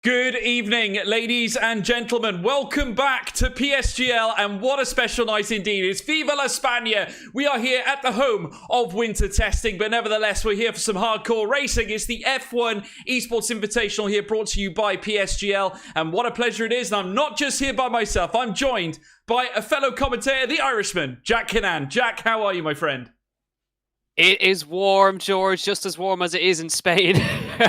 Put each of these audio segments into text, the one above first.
Good evening, ladies and gentlemen. Welcome back to PSGL, and what a special night indeed. It's Viva la España. We are here at the home of winter testing, but nevertheless, we're here for some hardcore racing. It's the F1 Esports Invitational here, brought to you by PSGL, and what a pleasure it is. And I'm not just here by myself. I'm joined by a fellow commentator, the Irishman, Jack Kinnan. Jack, how are you, my friend? It is warm, George, just as warm as it is in Spain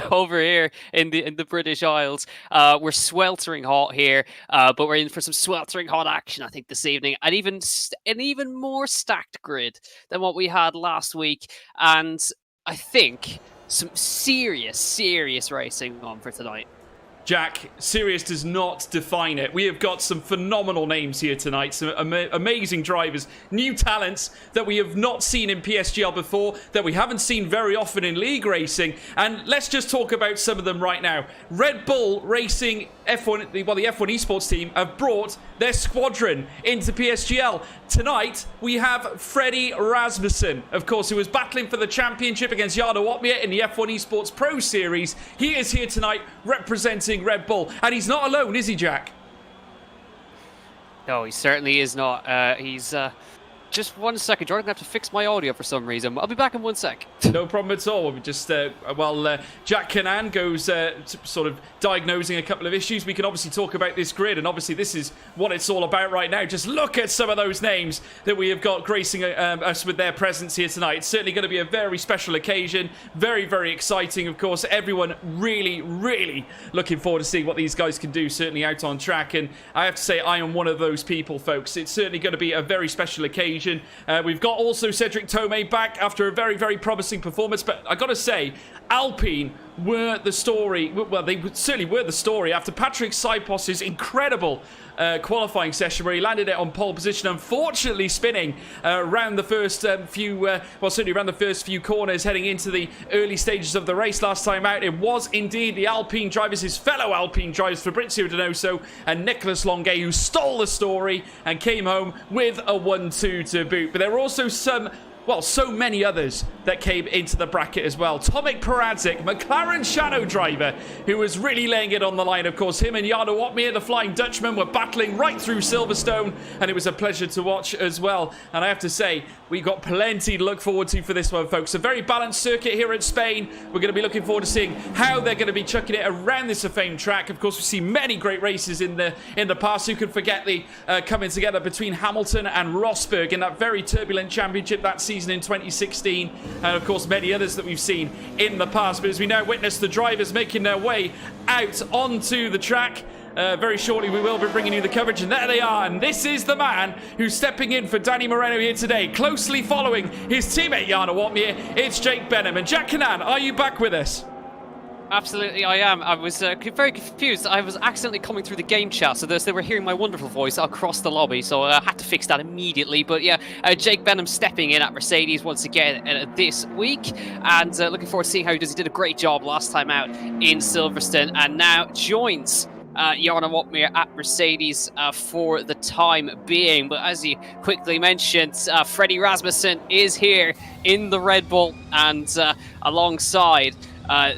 over here in the British Isles. We're sweltering hot here, but we're in for some sweltering hot action, I think, this evening. And an even more stacked grid than what we had last week. And I think some serious racing on for tonight. Jack, serious does not define it. We have got some phenomenal names here tonight, some amazing drivers, new talents that we have not seen in PSGL before, that we haven't seen very often in league racing, and let's just talk about some of them right now. Red Bull Racing F1, the F1 Esports team have brought their squadron into PSGL. Tonight, we have Freddie Rasmussen, of course, who was battling for the championship against Jarno Opmeer in the F1 Esports Pro Series. He is here tonight representing Red Bull, and he's not alone, is he, Jack? No, he certainly is not. He's just 1 second, Jordan. I have to fix my audio for some reason. I'll be back in 1 sec. No problem at all. We just Jack Kinnan goes sort of diagnosing a couple of issues, we can obviously talk about this grid, and obviously this is what it's all about right now. Just look at some of those names that we have got gracing us with their presence here tonight. It's certainly going to be a very special occasion, very exciting. Of course, everyone really looking forward to seeing what these guys can do, certainly out on track, and I have to say I am one of those people, folks. It's certainly going to be a very special occasion. We've got also Cedric Tomé back after a very promising performance, but I got to say, Alpine were the story. Well, they certainly were the story after Patrick Saipos's incredible qualifying session where he landed it on pole position, unfortunately spinning around the first certainly around the first few corners heading into the early stages of the race last time out. It was indeed the Alpine drivers, his fellow Alpine drivers, Fabrizio Donoso and Nicolas Longuet, who stole the story and came home with a 1-2 to boot. But there were also so many others that came into the bracket as well. Tomek Peradzik, McLaren shadow driver, who was really laying it on the line. Of course, him and Jarno Opmeer, the Flying Dutchman, were battling right through Silverstone, and it was a pleasure to watch as well. And I have to say, we got plenty to look forward to for this one, folks. A very balanced circuit here at Spain. We're going to be looking forward to seeing how they're going to be chucking it around this famed track. Of course, we've seen many great races in the past. Who could forget the coming together between Hamilton and Rosberg in that very turbulent championship that season in 2016, and of course many others that we've seen in the past. But as we now witness the drivers making their way out onto the track, very shortly we will be bringing you the coverage, and there they are. And this is the man who's stepping in for Danny Moreno here today, closely following his teammate Jarno Opmeer. It's Jake Benham. And Jack Kinnan, are you back with us? Absolutely, I am. I was very confused. I was accidentally coming through the game chat, so they were hearing my wonderful voice across the lobby, so I had to fix that immediately. But yeah, Jake Benham stepping in at Mercedes once again this week, and looking forward to seeing how he does. He did a great job last time out in Silverstone, and now joins Jarno Opmeer at Mercedes for the time being. But as you quickly mentioned, Freddie Rasmussen is here in the Red Bull, and alongside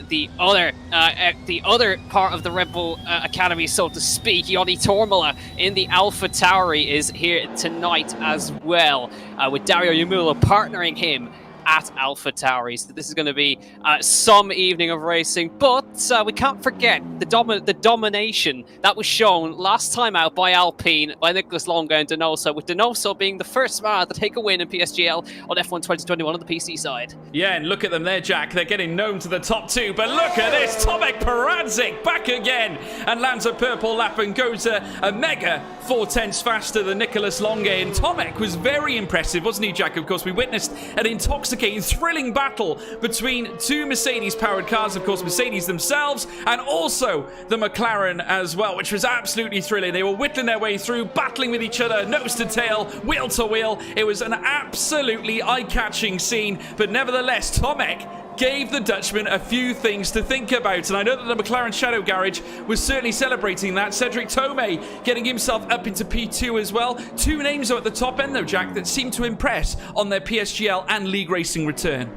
the other part of the Red Bull Academy, so to speak, Joni Tormola in the Alpha Tauri is here tonight as well, with Dario Yamula partnering him at Alpha Tauri. So this is going to be some evening of racing, but we can't forget the domination that was shown last time out by Alpine, by Nicolas Longuet and Donoso, with Donoso being the first man to take a win in PSGL on F1 2021 on the PC side. Yeah, and look at them there, Jack. They're getting known to the top two, but look at this. Tomek Peradzik back again and lands a purple lap and goes a mega 4/10 faster than Nicolas Longuet. And Tomek was very impressive, wasn't he, Jack? Of course, we witnessed an intoxicating, thrilling battle between two Mercedes-powered cars, of course, Mercedes themselves, and also the McLaren as well, which was absolutely thrilling. They were whittling their way through, battling with each other, nose to tail, wheel to wheel. It was an absolutely eye-catching scene, but nevertheless, Tomek gave the Dutchman a few things to think about, and I know that the McLaren Shadow Garage was certainly celebrating that. Cedric Tomé getting himself up into P2 as well. Two names are at the top end though, Jack, that seem to impress on their PSGL and League Racing return.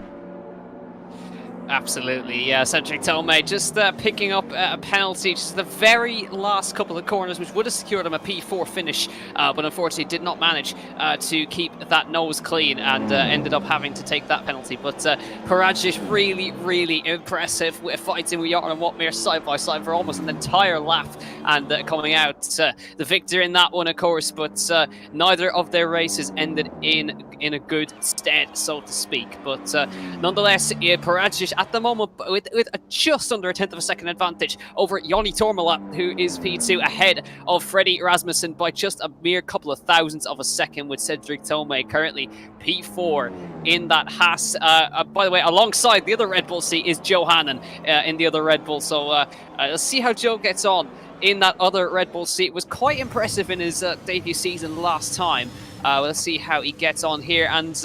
Absolutely, yeah. Cedric Tomei just picking up a penalty just the very last couple of corners, which would have secured him a P4 finish, but unfortunately did not manage to keep that nose clean and ended up having to take that penalty. But Paradzic really impressive with fighting with Joran and Watmir side by side for almost an entire lap and coming out the victor in that one, of course. But neither of their races ended in a good stead, so to speak. But nonetheless, Paradzic at the moment with just under a tenth of a second advantage over Joni Tormala, who is P2, ahead of Freddie Rasmussen by just a mere couple of thousandths of a second, with Cedric Tomei currently P4 in that Haas. By the way, alongside the other Red Bull seat is Joe Hannon in the other Red Bull. So let's see how Joe gets on in that other Red Bull seat. Was quite impressive in his debut season last time. Let's see how he gets on here. And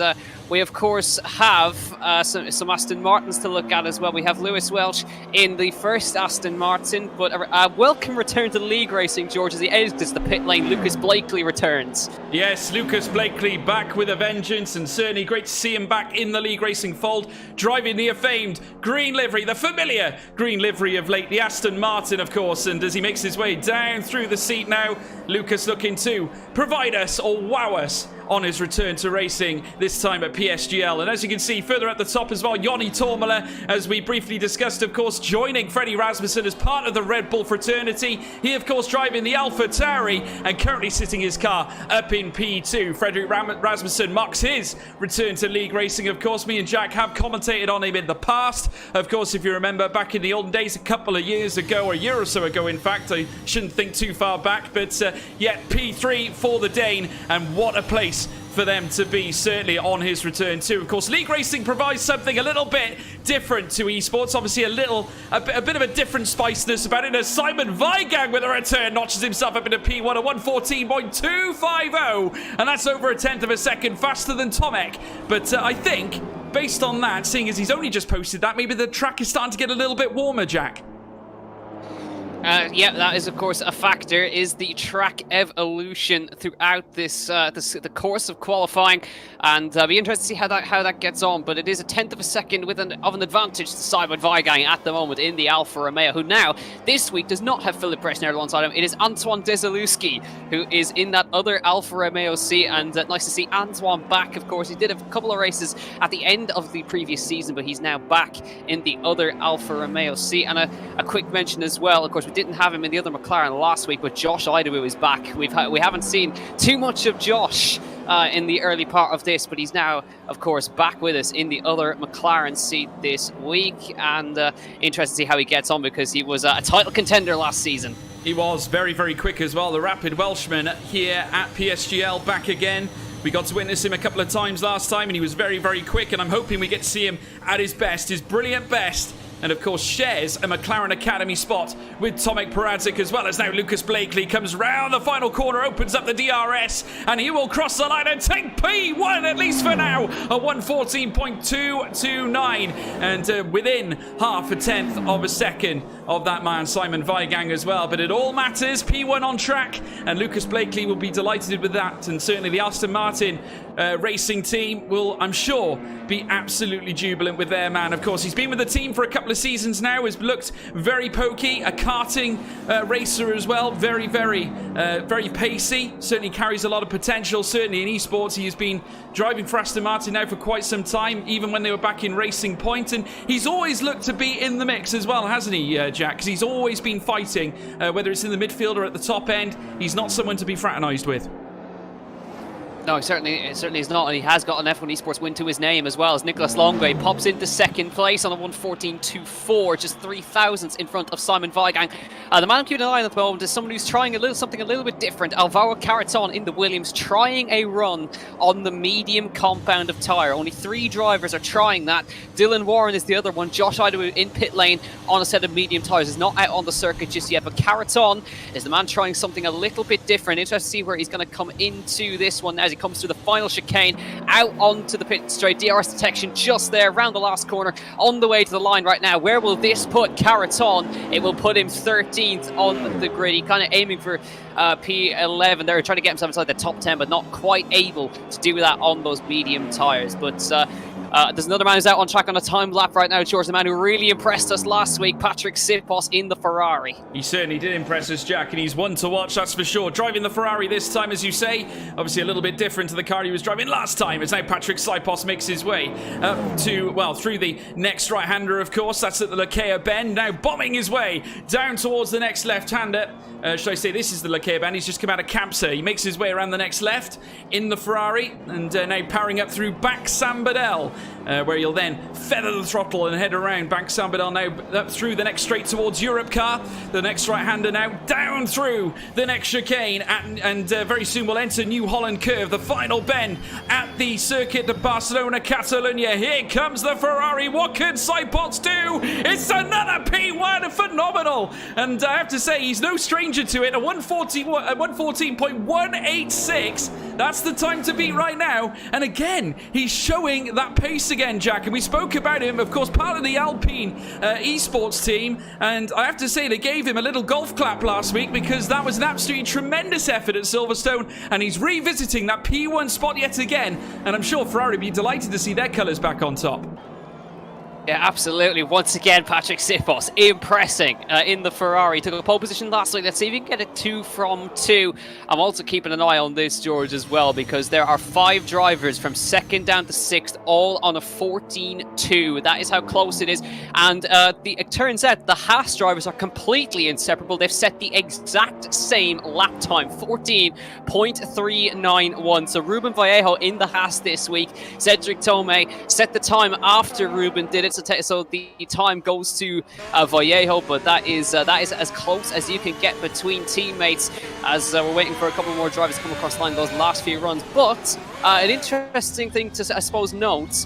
we, of course, have some Aston Martins to look at as well. We have Lewis Welch in the first Aston Martin, but a welcome return to league racing, George, as he exits the pit lane. Lucas Blakely returns. Yes, Lucas Blakely back with a vengeance, and certainly great to see him back in the league racing fold, driving the famed green livery, the familiar green livery of late, the Aston Martin, of course. And as he makes his way down through the seat now, Lucas looking to provide us or wow us on his return to racing, this time at PSGL. And as you can see further at the top as well, Joni Tormala, as we briefly discussed, of course, joining Freddie Rasmussen as part of the Red Bull fraternity. He, of course, driving the Alpha Tauri and currently sitting his car up in P2. Frederick Rasmussen marks his return to league racing. Of course, me and Jack have commentated on him in the past. Of course, if you remember back in the olden days, a couple of years ago, or a year or so ago, in fact, I shouldn't think too far back, but yet P3 for the Dane, and what a place for them to be, certainly on his return too. Of course, league racing provides something a little bit different to esports. Obviously, a bit of a different spiciness about it, as Simon Weigang with a return notches himself up into P1 at 1:14.250, and that's over a tenth of a second faster than Tomek. But I think, based on that, seeing as he's only just posted that, maybe the track is starting to get a little bit warmer, Jack. Yeah, that is, of course, a factor, is the track evolution throughout the course of qualifying, and be interested to see how that gets on. But it is a tenth of a second of an advantage to Simon Weigang at the moment in the Alfa Romeo, who now this week does not have Philip Bresner alongside him. It is Antoine Desilewski who is in that other Alfa Romeo seat, and nice to see Antoine back. Of course, he did a couple of races at the end of the previous season, but he's now back in the other Alfa Romeo seat. And a quick mention as well, of course, we didn't have him in the other McLaren last week, but Josh Idawu is back. We haven't seen too much of Josh in the early part of this, but he's now, of course, back with us in the other McLaren seat this week, and interested to see how he gets on, because he was a title contender last season. He was very, very quick as well, the rapid Welshman here at PSGL, back again. We got to witness him a couple of times last time, and he was very, very quick, and I'm hoping we get to see him at his best, his brilliant best. And of course shares a McLaren Academy spot with Tomek Paradzic, as well as now Lucas Blakely comes round the final corner, opens up the DRS, and he will cross the line and take P1, at least for now, a 1:14.229, and within half a tenth of a second of that man Simon Weigang as well. But it all matters, P1 on track, and Lucas Blakely will be delighted with that, and certainly the Aston Martin racing team will, I'm sure, be absolutely jubilant with their man. Of course, he's been with the team for a couple of seasons now, has looked very pokey, a karting racer as well, very pacey, certainly carries a lot of potential. Certainly in esports, he has been driving for Aston Martin now for quite some time, even when they were back in Racing Point, and he's always looked to be in the mix as well, hasn't he, Jack? Because he's always been fighting, whether it's in the midfield or at the top end. He's not someone to be fraternised with. No, certainly is not, and he has got an F1 Esports win to his name as well, as Nicholas Longway pops into second place on a 1:14.24, just 3 thousandths in front of Simon Weigang. The man I'm keeping an eye on at the moment is someone who's trying something a little bit different. Alvaro Caraton in the Williams, trying a run on the medium compound of tyre. Only 3 drivers are trying that. Dylan Warren is the other one. Josh Idawu in pit lane on a set of medium tyres, is not out on the circuit just yet, but Caraton is the man trying something a little bit different. Interesting to see where he's going to come into this one as he comes through the final chicane, out onto the pit straight. DRS detection just there, around the last corner, on the way to the line right now. Where will this put Caraton? It will put him 13th on the grid. He kind of aiming for P11 there, trying to get himself inside the top 10, but not quite able to do that on those medium tyres. But There's another man who's out on track on a time lap right now, George, the man who really impressed us last week, Patrick Sipos in the Ferrari. He certainly did impress us, Jack, and he's one to watch, that's for sure. Driving the Ferrari this time, as you say, obviously a little bit different to the car he was driving last time, as now Patrick Sipos makes his way through the next right-hander, of course. That's at the Lakea bend, now bombing his way down towards the next left-hander. Should I say this is the Lakea bend? He's just come out of Campsa. He makes his way around the next left in the Ferrari, and now powering up through Back Sambadel, where you'll then feather the throttle and head around Back Sambadel, now up through the next straight towards Europe car. The next right-hander now down through the next chicane, and very soon we'll enter New Holland Curve, the final bend at the circuit of Barcelona, Catalunya. Here comes the Ferrari. What can Sipos do? It's another P1, phenomenal. And I have to say, he's no stranger to it. A 114.186. That's the time to beat right now. And again, he's showing that pace again, Jack. And we spoke about him, of course, part of the Alpine Esports team. And I have to say, they gave him a little golf clap last week, because that was an absolutely tremendous effort at Silverstone. And he's revisiting that P1 spot yet again. And I'm sure Ferrari would be delighted to see their colours back on top. Yeah, absolutely. Once again, Patrick Sipos impressing in the Ferrari. Took a pole position last week. Let's see if we can get a 2 from 2. I'm also keeping an eye on this, George, as well, because there are 5 drivers from 2nd down to 6th, all on a 14.2. That is how close it is. And it turns out the Haas drivers are completely inseparable. They've set the exact same lap time, 14.391. So Ruben Vallejo in the Haas this week. Cedric Tomei set the time after Ruben did it. So the time goes to Vallejo, but that is as close as you can get between teammates, as we're waiting for a couple more drivers to come across the line those last few runs. But an interesting thing to, I suppose, note,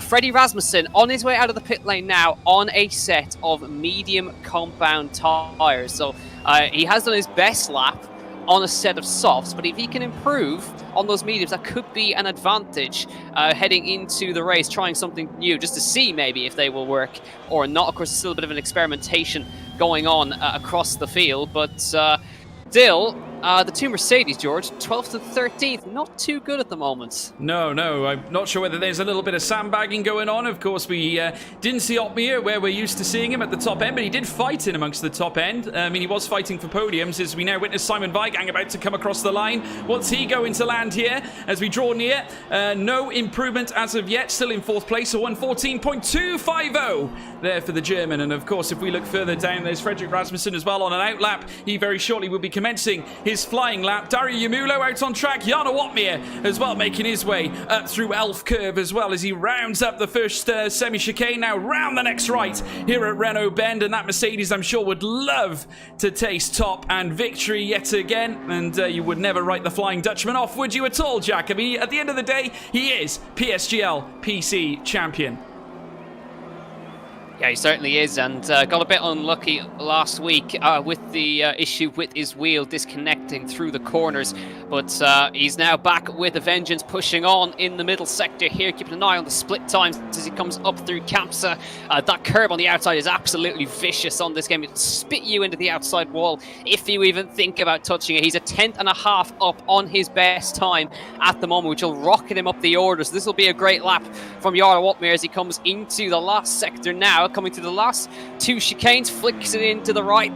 Freddie Rasmussen on his way out of the pit lane now on a set of medium compound tyres. So he has done his best lap on a set of softs, but if he can improve on those mediums, that could be an advantage heading into the race, trying something new just to see maybe if they will work or not. Of course, there's still a bit of an experimentation going on across the field, but still, the two Mercedes, George, 12th and 13th, not too good at the moment. No, I'm not sure whether there's a little bit of sandbagging going on. Of course, we didn't see Otmir where we're used to seeing him at the top end, but he did fight in amongst the top end. I mean, he was fighting for podiums, as we now witness Simon Weigang about to come across the line. What's he going to land here as we draw near? No improvement as of yet, still in 4th place, a 114.250 there for the German. And of course, if we look further down, there's Frederick Rasmussen as well on an outlap. He very shortly will be commencing his flying lap. Dario Yamulo out on track. Jarno Otmir as well, making his way up through Elf Curve as well, as he rounds up the first semi-chicane. Now round the next right here at Renault Bend, and that Mercedes, I'm sure, would love to taste top and victory yet again. And you would never write the Flying Dutchman off, would you at all, Jack? I mean, at the end of the day, he is PSGL PC champion. Yeah, he certainly is, and got a bit unlucky last week with the issue with his wheel disconnecting through the corners, but he's now back with a vengeance, pushing on in the middle sector here, keeping an eye on the split times as he comes up through Campsa. That curb on the outside is absolutely vicious on this game. It'll spit you into the outside wall if you even think about touching it. He's a 10th and a half up on his best time at the moment, which will rocket him up the order. So this will be a great lap from Jarno Otmir as he comes into the last sector now, coming to the last 2 chicanes, flicks it into the right,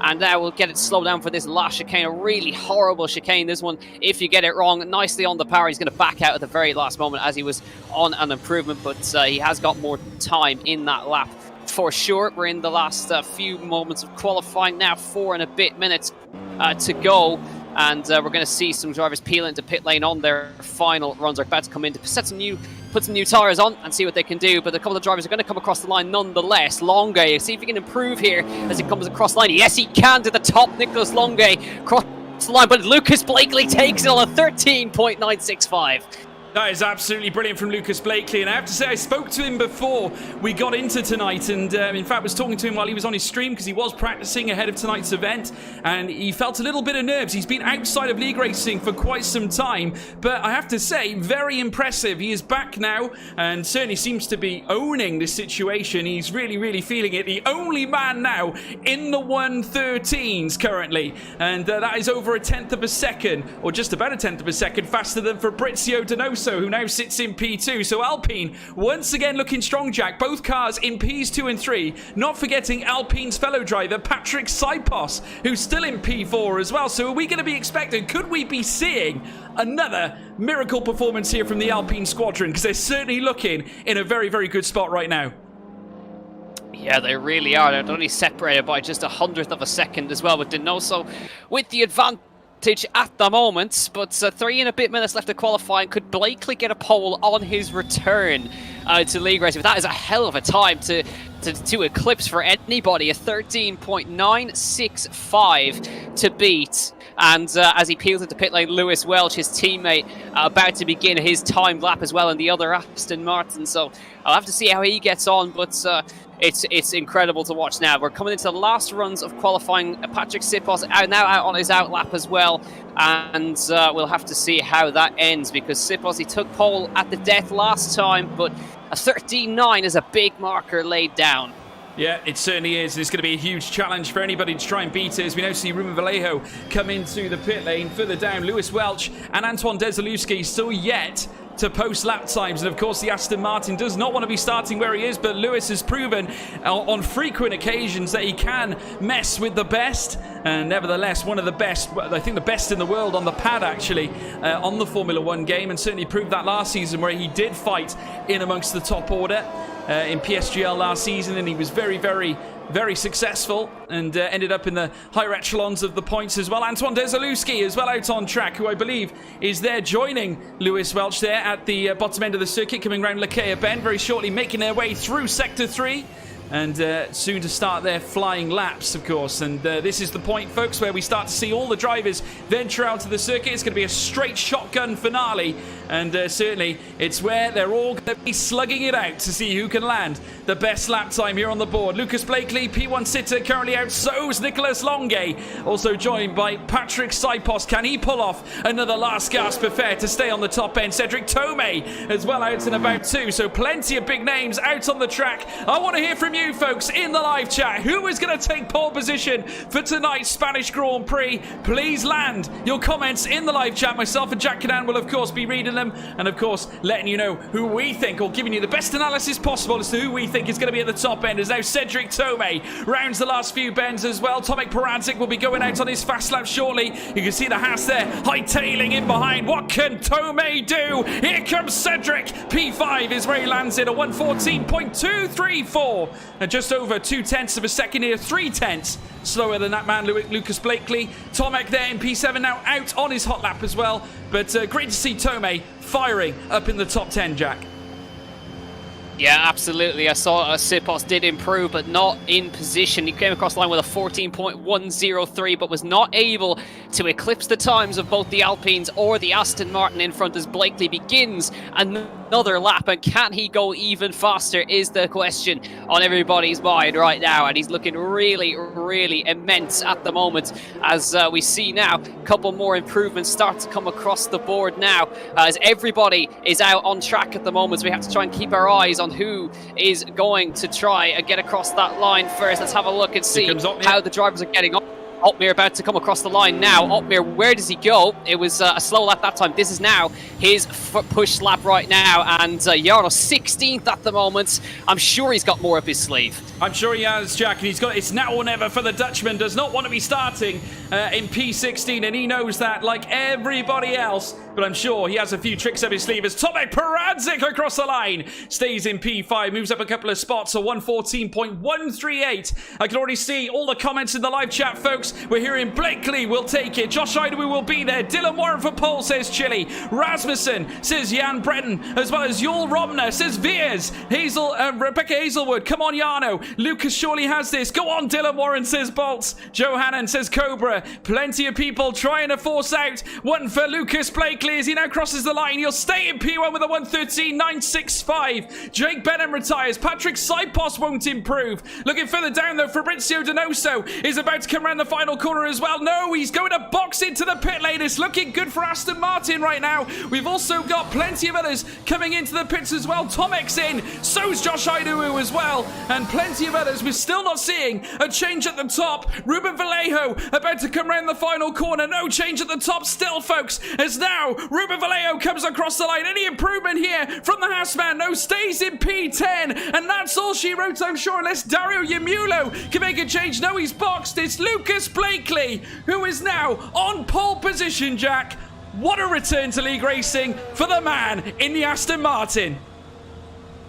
and now we'll get it slowed down for this last chicane. A really horrible chicane, this one, if you get it wrong. Nicely on the power. He's going to back out at the very last moment as he was on an improvement, but he has got more time in that lap for sure. We're in the last few moments of qualifying now, 4 and a bit minutes to go. And we're going to see some drivers peel into pit lane on their final runs. Are about to come in to put some new tyres on and see what they can do. But a couple of drivers are going to come across the line nonetheless. Longue, see if he can improve here as he comes across the line. Yes, he can to the top. Nicholas Longue across the line, but Lucas Blakely takes it on a 13.965. That is absolutely brilliant from Lucas Blakely, and I have to say I spoke to him before we got into tonight, and in fact was talking to him while he was on his stream, because he was practicing ahead of tonight's event, and he felt a little bit of nerves. He's been outside of league racing for quite some time, but I have to say, very impressive. He is back now and certainly seems to be owning this situation. He's really feeling it. The only man now in the 113s currently, and that is over a 10th of a second, or just about a 10th of a second faster than Fabrizio Donoso. Denoso, who now sits in P2. So Alpine, once again looking strong, Jack. Both cars in Ps 2 and 3. Not forgetting Alpine's fellow driver, Patrick Sipos, who's still in P4 as well. So are we going to be expecting, could we be seeing another miracle performance here from the Alpine squadron? Because they're certainly looking in a very, very good spot right now. Yeah, they really are. They're only separated by just 100th of a second as well, with Denoso with the advantage at the moment. But 3 and a bit minutes left of qualifying. Could Blakely get a pole on his return to league racing? But that is a hell of a time to eclipse for anybody. A 13.965 to beat. And as he peels into pit lane, Lewis Welch, his teammate, about to begin his timed lap as well, and the other Aston Martin. So I'll have to see how he gets on, but it's incredible to watch now. We're coming into the last runs of qualifying. Patrick Sipos now out on his out lap as well, and we'll have to see how that ends, because Sipos, he took pole at the death last time, but a 13.9 is a big marker laid down. Yeah, it certainly is. It's going to be a huge challenge for anybody to try and beat it. As we now see Ruben Vallejo come into the pit lane. Further down, Lewis Welch and Antoine Desalewski still yet to post lap times. And of course, the Aston Martin does not want to be starting where he is, but Lewis has proven on frequent occasions that he can mess with the best. And nevertheless, one of the best, I think the best in the world on the pad, actually, on the Formula One game, and certainly proved that last season where he did fight in amongst the top order in PSGL last season, and he was very, very, very successful and ended up in the higher echelons of the points as well. Antoine Desalewski as well out on track, who I believe is there joining Lewis Welch there at the bottom end of the circuit, coming round Lakea Bend very shortly, making their way through Sector 3. And soon to start their flying laps, of course. And this is the point, folks, where we start to see all the drivers venture out to the circuit. It's going to be a straight shotgun finale. And certainly, it's where they're all going to be slugging it out to see who can land the best lap time here on the board. Lucas Blakely, P1 sitter, currently out. So is Nicholas Longe, also joined by Patrick Sipos. Can he pull off another last gasp affair to stay on the top end? Cedric Tomei as well out and about too. So plenty of big names out on the track. I want to hear from you folks in the live chat. Who is going to take pole position for tonight's Spanish Grand Prix? Please land your comments in the live chat. Myself and Jack Canan will of course be reading them, and of course letting you know who we think, or giving you the best analysis possible as to who we think is going to be at the top end. As now Cedric Tomei rounds the last few bends as well. Tomek Peradzik will be going out on his fast lap shortly. You can see the Haas there hightailing in behind. What can Tomei do? Here comes Cedric. P5 is where he lands in, a 1:14.234. And just over 0.2 of a second here, 0.3 slower than that man, Lucas Blakely. Tomek there in P7 now out on his hot lap as well. But great to see Tomei firing up in the top 10, Jack. Yeah, absolutely. I saw Sipos did improve, but not in position. He came across the line with a 14.103, but was not able to eclipse the times of both the Alpines or the Aston Martin in front as Blakely begins another lap. And can he go even faster is the question on everybody's mind right now. And he's looking really, really immense at the moment, as we see now a couple more improvements start to come across the board now, as everybody is out on track at the moment. So we have to try and keep our eyes on who is going to try and get across that line first. Let's have a look and see how the drivers are getting on. Otmir about to come across the line now. Otmir, where does he go? It was a slow lap that time. This is now his push lap right now. And Jarno 16th at the moment. I'm sure he's got more up his sleeve. I'm sure he has, Jack. And he's got it's now or never for the Dutchman. Does not want to be starting in P16. And he knows that like everybody else. But I'm sure he has a few tricks up his sleeve as Tomek Peradzik across the line. Stays in P5. Moves up a couple of spots. A 1:14.138. I can already see all the comments in the live chat, folks. We're hearing Blakely will take it. Josh Idawu will be there. Dylan Warren for pole, says Chili. Rasmussen, says Jan Breton. As well as Yul Robner, says Veers. Rebecca Hazelwood. Come on, Jarno. Lucas surely has this. Go on, Dylan Warren, says Bolts. Joe Hannon, says Cobra. Plenty of people trying to force out. One for Lucas Blakely as he now crosses the line. He'll stay in P1 with a 1:13.965. Jake Benham retires. Patrick Sipos won't improve. Looking further down, though, Fabrizio Donoso is about to come around the final corner as well. No, he's going to box into the pit lane. It's looking good for Aston Martin right now. We've also got plenty of others coming into the pits as well. Tomek's in. So's Josh Idawu as well. And plenty of others. We're still not seeing a change at the top. Ruben Vallejo about to come around the final corner. No change at the top still, folks. As now Ruben Vallejo comes across the line. Any improvement here from the Houseman? No, stays in P10. And that's all she wrote, I'm sure, unless Dario Yamulo can make a change. No, he's boxed. It's Lucas Blakely, who is now on pole position, Jack. What a return to league racing for the man in the Aston Martin.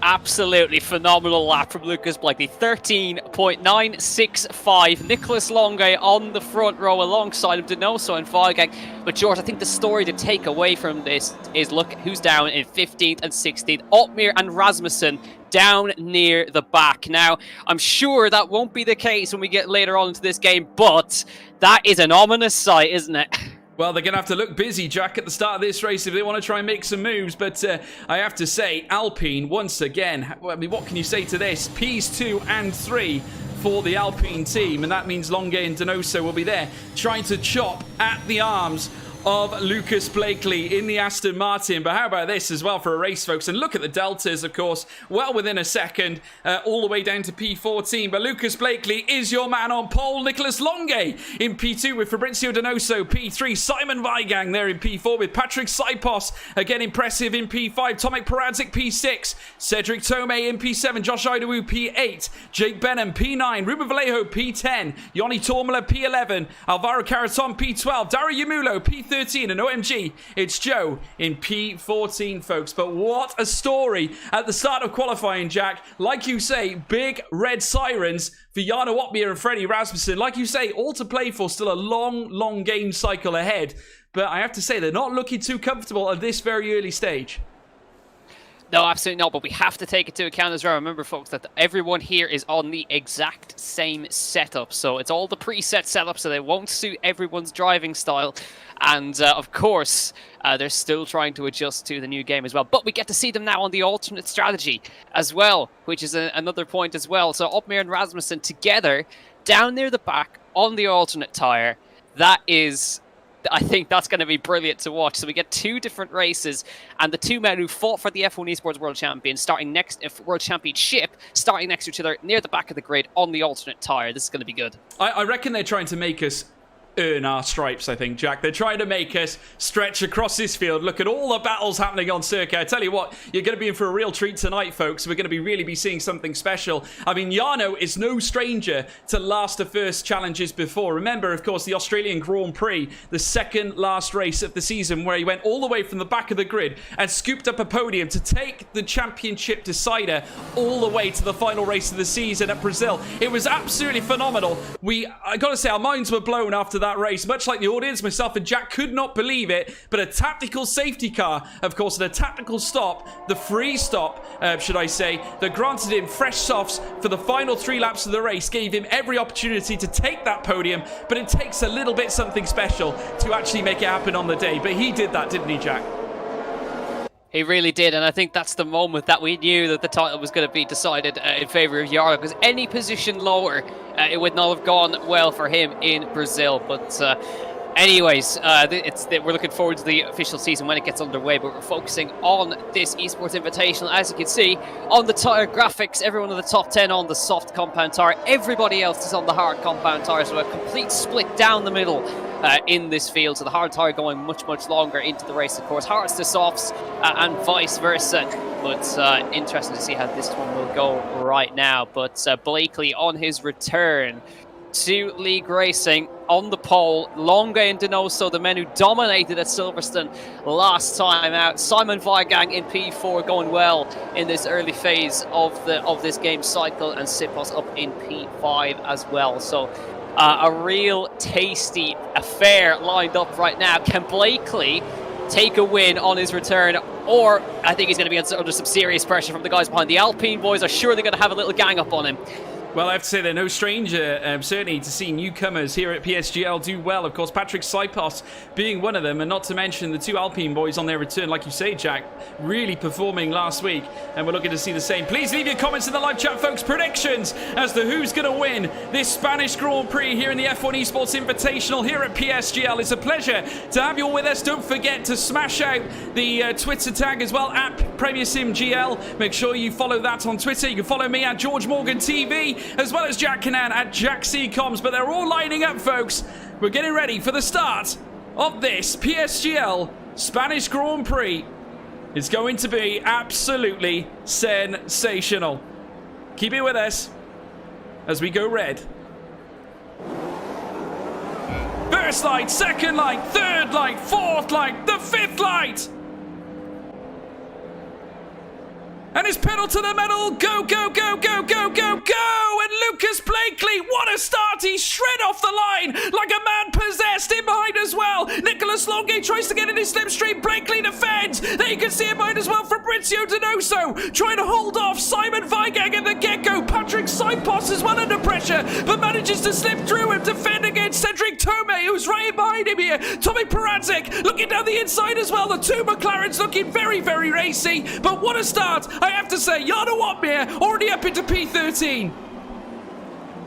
Absolutely phenomenal lap from Lucas Blakely. 13.965. Nicholas Longe on the front row alongside of Donoso and Vaegang. But George, I think the story to take away from this is look who's down in 15th and 16th. Otmir and Rasmussen down near the back. Now, I'm sure that won't be the case when we get later on into this game, but that is an ominous sight, isn't it? Well, they're going to have to look busy, Jack, at the start of this race if they want to try and make some moves. But I have to say, Alpine, once again, I mean, what can you say to this? Ps 2 and 3 for the Alpine team. And that means Longe and Donoso will be there trying to chop at the arms of Lucas Blakely in the Aston Martin. But how about this as well for a race, folks? And look at the deltas, of course, well within a second, all the way down to P14. But Lucas Blakely is your man on pole. Nicholas Longe in P2 with Fabrizio Donoso. P3, Simon Vaegang there in P4 with Patrick Saipos, again impressive in P5. Tomek Peradzik P6, Cedric Tomei in P7, Josh Idawu P8, Jake Benham P9, Ruben Vallejo P10, Yoni Tormala P11, Alvaro Caraton P12, Dario Yamulo P13, and OMG, it's Joe in P14, folks. But what a story at the start of qualifying, Jack. Like you say, big red sirens for Jarno Otmir and Freddie Rasmussen. Like you say, all to play for, still a long game cycle ahead. But I have to say, they're not looking too comfortable at this very early stage. No, absolutely not, but we have to take it to account as well. Remember, folks, that everyone here is on the exact same setup. So it's all the preset setup, so they won't suit everyone's driving style. And, of course, they're still trying to adjust to the new game as well. But we get to see them now on the alternate strategy as well, which is another point as well. So Otmir and Rasmussen together, down near the back, on the alternate tyre. That is... I think that's going to be brilliant to watch. So we get two different races, and the two men who fought for the F1 Esports World Champion World Championship starting next to each other near the back of the grid on the alternate tyre. This is going to be good. I reckon they're trying to make us earn our stripes, I think, Jack. They're trying to make us stretch across this field. Look at all the battles happening on circuit. I tell you what, you're going to be in for a real treat tonight, folks. We're going to really be seeing something special. I mean, Jarno is no stranger to last to first challenges before. Remember, of course, the Australian Grand Prix, the second last race of the season, where he went all the way from the back of the grid and scooped up a podium to take the championship decider all the way to the final race of the season at Brazil. It was absolutely phenomenal. I got to say, our minds were blown after that race, much like the audience. Myself and Jack could not believe it, but a tactical safety car, of course, and a tactical stop, the free stop, should I say, that granted him fresh softs for the final 3 laps of the race, gave him every opportunity to take that podium, but it takes a little bit something special to actually make it happen on the day. But he did that, didn't he, Jack? He really did, and I think that's the moment that we knew that the title was going to be decided in favour of Jarno, because any position lower, it would not have gone well for him in Brazil. But anyways, we're looking forward to the official season when it gets underway, but we're focusing on this Esports Invitational. As you can see, on the tyre graphics, everyone in the top 10 on the soft compound tyre, everybody else is on the hard compound tyre, so a complete split down the middle in this field. So the hard tyre going much longer into the race, of course, hards to softs and vice versa. But interesting to see how this one will go right now. But Blakely on his return to league racing on the pole. Longe and Donoso, the men who dominated at Silverstone last time out. Simon Vaegang in P4 going well in this early phase of this game cycle, and Sipos up in P5 as well. So a real tasty affair lined up right now. Can Blakely take a win on his return, or I think he's going to be under some serious pressure from the guys behind? The Alpine boys are sure they're going to have a little gang up on him. Well, I have to say they're no stranger, certainly, to see newcomers here at PSGL do well. Of course, Patrick Saipos being one of them, and not to mention the 2 Alpine boys on their return, like you say, Jack, really performing last week, and we're looking to see the same. Please leave your comments in the live chat, folks. Predictions as to who's going to win this Spanish Grand Prix here in the F1 Esports Invitational here at PSGL. It's a pleasure to have you all with us. Don't forget to smash out the Twitter tag as well, at PremierSimGL. Make sure you follow that on Twitter. You can follow me at George Morgan TV, as well as Jack Canan at JackCcoms. But they're all lining up, folks. We're getting ready for the start of this PSGL Spanish Grand Prix is going to be absolutely sensational. Keep it with us as we go red. First light, second light, third light, fourth light, the fifth light. And it's pedal to the metal. Go, go, go, go, go, go, go. And Lucas Blakely, what a start. He shred off the line like a man possessed. In behind as well. Nicholas Longay tries to get in his slipstream. Blakely defends. There you can see it behind as well. Fabrizio Donoso trying to hold off Simon Weigang at the get-go. Patrick Saipos is well under pressure, but manages to slip through and defend against Cedric Tomei, who's right behind him here. Tommy Paradzik looking down the inside as well. The two McLarens looking very, very racy. But what a start. I have to say, Jarno Opmeer already up into P13.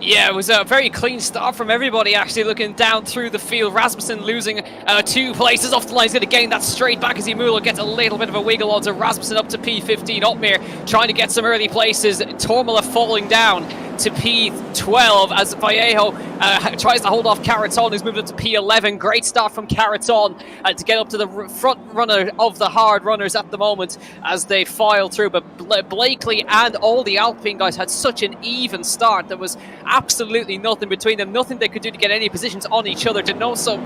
Yeah, it was a very clean start from everybody, actually, looking down through the field. Rasmussen losing 2 places off the line. He's going to gain that straight back as Muller gets a little bit of a wiggle onto Rasmussen up to P15. Opmeer trying to get some early places. Tormala falling down to P12 as Vallejo tries to hold off Caraton, who's moved up to P11. Great start from Caraton to get up to the front runner of the hard runners at the moment as they file through. But Blakely and all the Alpine guys had such an even start. There was absolutely nothing between them, nothing they could do to get any positions on each other. Donoso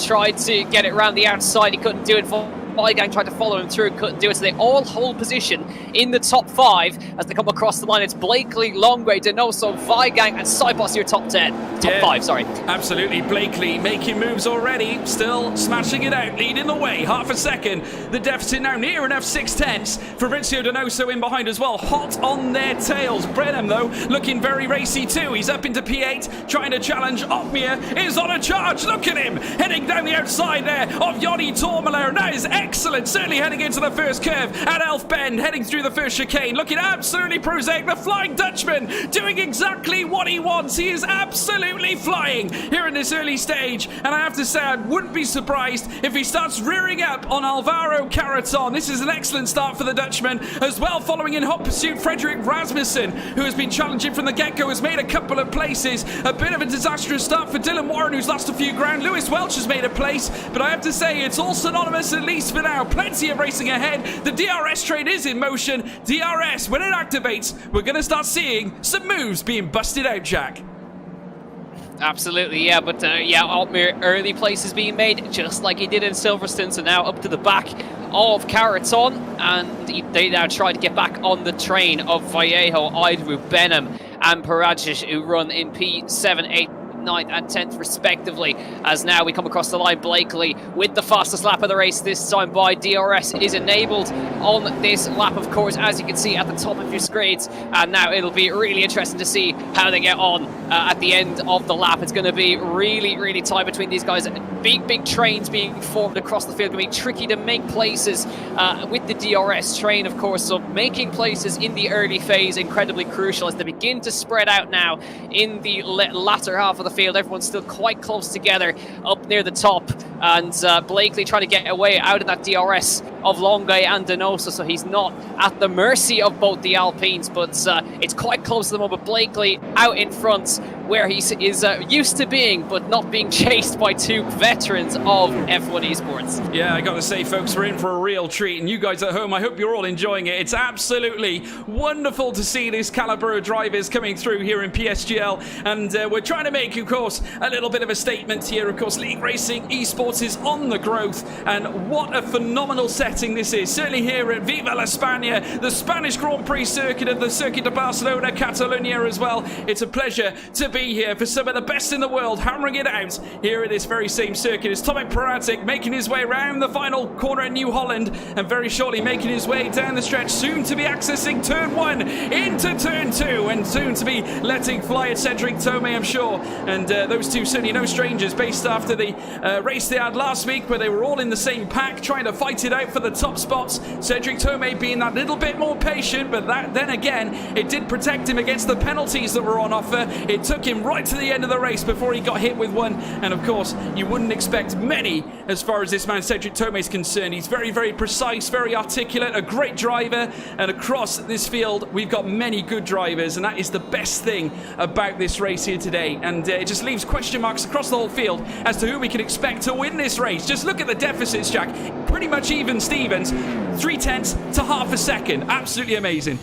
tried to get it around the outside, he couldn't do it. Weigang tried to follow him through, couldn't do it, so they all hold position in the top 5 as they come across the line. It's Blakely, Longway, Donoso, Weigang and Saipos, your top 5, sorry. Absolutely, Blakely making moves already, still smashing it out, leading the way, half a second. The deficit now near enough 6/10. Fabrizio Donoso in behind as well, hot on their tails. Brenham, though, looking very racy too. He's up into P8, trying to challenge. Opmeer is on a charge, look at him, heading down the outside there of Yoni Tormala, and that is excellent, certainly heading into the first curve at Elf Bend, heading through the first chicane, looking absolutely prosaic. The Flying Dutchman doing exactly what he wants. He is absolutely flying here in this early stage, and I have to say I wouldn't be surprised if he starts rearing up on Alvaro Caraton. This is an excellent start for the Dutchman as well. Following in hot pursuit, Frederick Rasmussen, who has been challenging from the get-go, has made a couple of places. A bit of a disastrous start for Dylan Warren, who's lost a few ground. Lewis Welch has made a place, but I have to say it's all synonymous, at least for now. Plenty of racing ahead. The DRS train is in motion. DRS, when it activates, we're going to start seeing some moves being busted out, Jack. Absolutely, yeah, but Opmeer early places being made, just like he did in Silverstone, so now up to the back of Caraton, and they now try to get back on the train of Vallejo, Idru, Benham, and Paradzic, who run in P7, 8, 9th and 10th respectively, as now we come across the line. Blakely with the fastest lap of the race this time by. DRS is enabled on this lap, of course, as you can see at the top of your screens, and now it'll be really interesting to see how they get on at the end of the lap. It's going to be really, really tight between these guys. Big trains being formed across the field. Going to be tricky to make places with the DRS train, of course, so making places in the early phase incredibly crucial as they begin to spread out now in the latter half of the field. Everyone's still quite close together up near the top, and Blakely trying to get away out of that DRS of Longay and Donoso, so he's not at the mercy of both the Alpines, but it's quite close to the moment. Blakely out in front where he is used to being, but not being chased by 2 veterans of F1 Esports. Yeah, I gotta say, folks, we're in for a real treat, and you guys at home, I hope you're all enjoying it. It's absolutely wonderful to see this caliber of drivers coming through here in PSGL, and we're trying to make, of course, a little bit of a statement here. Of course, League Racing Esports is on the growth, and what a phenomenal setting this is. Certainly here at Viva la España, the Spanish Grand Prix circuit of the Circuit de Barcelona, Catalonia as well. It's a pleasure to be here for some of the best in the world, hammering it out here at this very same circuit. It's Tomek Paradzik making his way around the final corner at New Holland, and very shortly making his way down the stretch, soon to be accessing turn 1 into turn 2, and soon to be letting fly at Cedric Tomei, I'm sure. And those two certainly no strangers, based after the race they had last week where they were all in the same pack trying to fight it out for the top spots. Cedric Tomei being that little bit more patient, but then again, it did protect him against the penalties that were on offer. It took him right to the end of the race before he got hit with one. And of course, you wouldn't expect many as far as this man Cedric Tomei is concerned. He's very, very precise, very articulate, a great driver. And across this field, we've got many good drivers. And that is the best thing about this race here today. And it just leaves question marks across the whole field as to who we can expect to win this race. Just look at the deficits, Jack. Pretty much even Stevens. 0.3 to half a second. Absolutely amazing.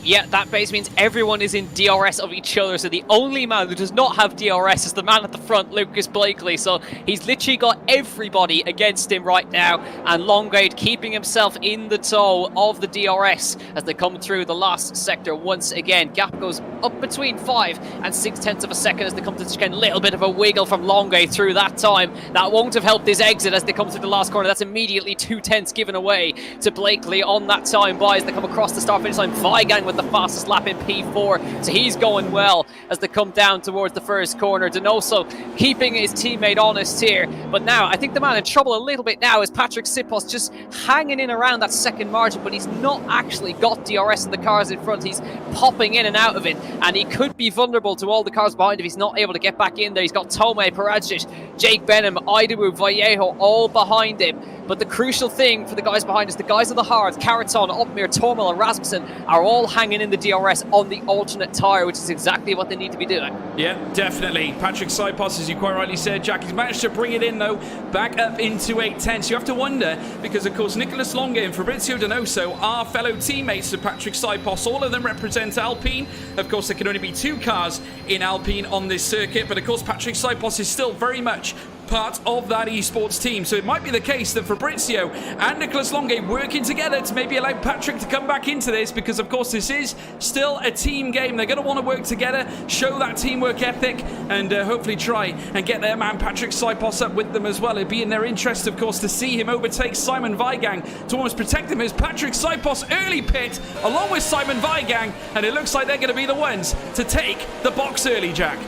Yeah, that base means everyone is in DRS of each other, so the only man who does not have DRS is the man at the front, Lucas Blakely. So he's literally got everybody against him right now, and Longade keeping himself in the tow of the DRS as they come through the last sector once again. Gap goes up between 5 and 0.6 of a second as they come to just get a little bit of a wiggle from Longade through that time. That won't have helped his exit as they come through the last corner. That's immediately 0.2 given away to Blakely on that time by as they come across the start finish line. Vigang with the fastest lap in P4, so he's going well as they come down towards the first corner. Donoso keeping his teammate honest here, but now I think the man in trouble a little bit now is Patrick Sipos, just hanging in around that second margin, but he's not actually got DRS in the cars in front. He's popping in and out of it, and he could be vulnerable to all the cars behind if he's not able to get back in there. He's got Tomei, Paradzic, Jake Benham, Idawu, Vallejo all behind him. But the crucial thing for the guys behind us, the guys of the hard, Karaton, Upmir, Tormel and Rasmussen are all hanging in the DRS on the alternate tyre, which is exactly what they need to be doing. Yeah, definitely. Patrick Sipos, as you quite rightly said, Jack, he's managed to bring it in, though, back up into 8.10. So you have to wonder, because, of course, Nicholas Longe and Fabrizio Donoso are fellow teammates of Patrick Sipos. All of them represent Alpine. Of course, there can only be 2 cars in Alpine on this circuit. But, of course, Patrick Sipos is still very much part of that esports team. So it might be the case that Fabrizio and Nicholas Longe working together to maybe allow Patrick to come back into this, because of course this is still a team game. They're going to want to work together, show that teamwork ethic, and hopefully try and get their man Patrick Sipos up with them as well. It'd be in their interest, of course, to see him overtake Simon Vigang to almost protect him as Patrick Sipos early pit along with Simon Vigang, and it looks like they're going to be the ones to take the box early, Jack.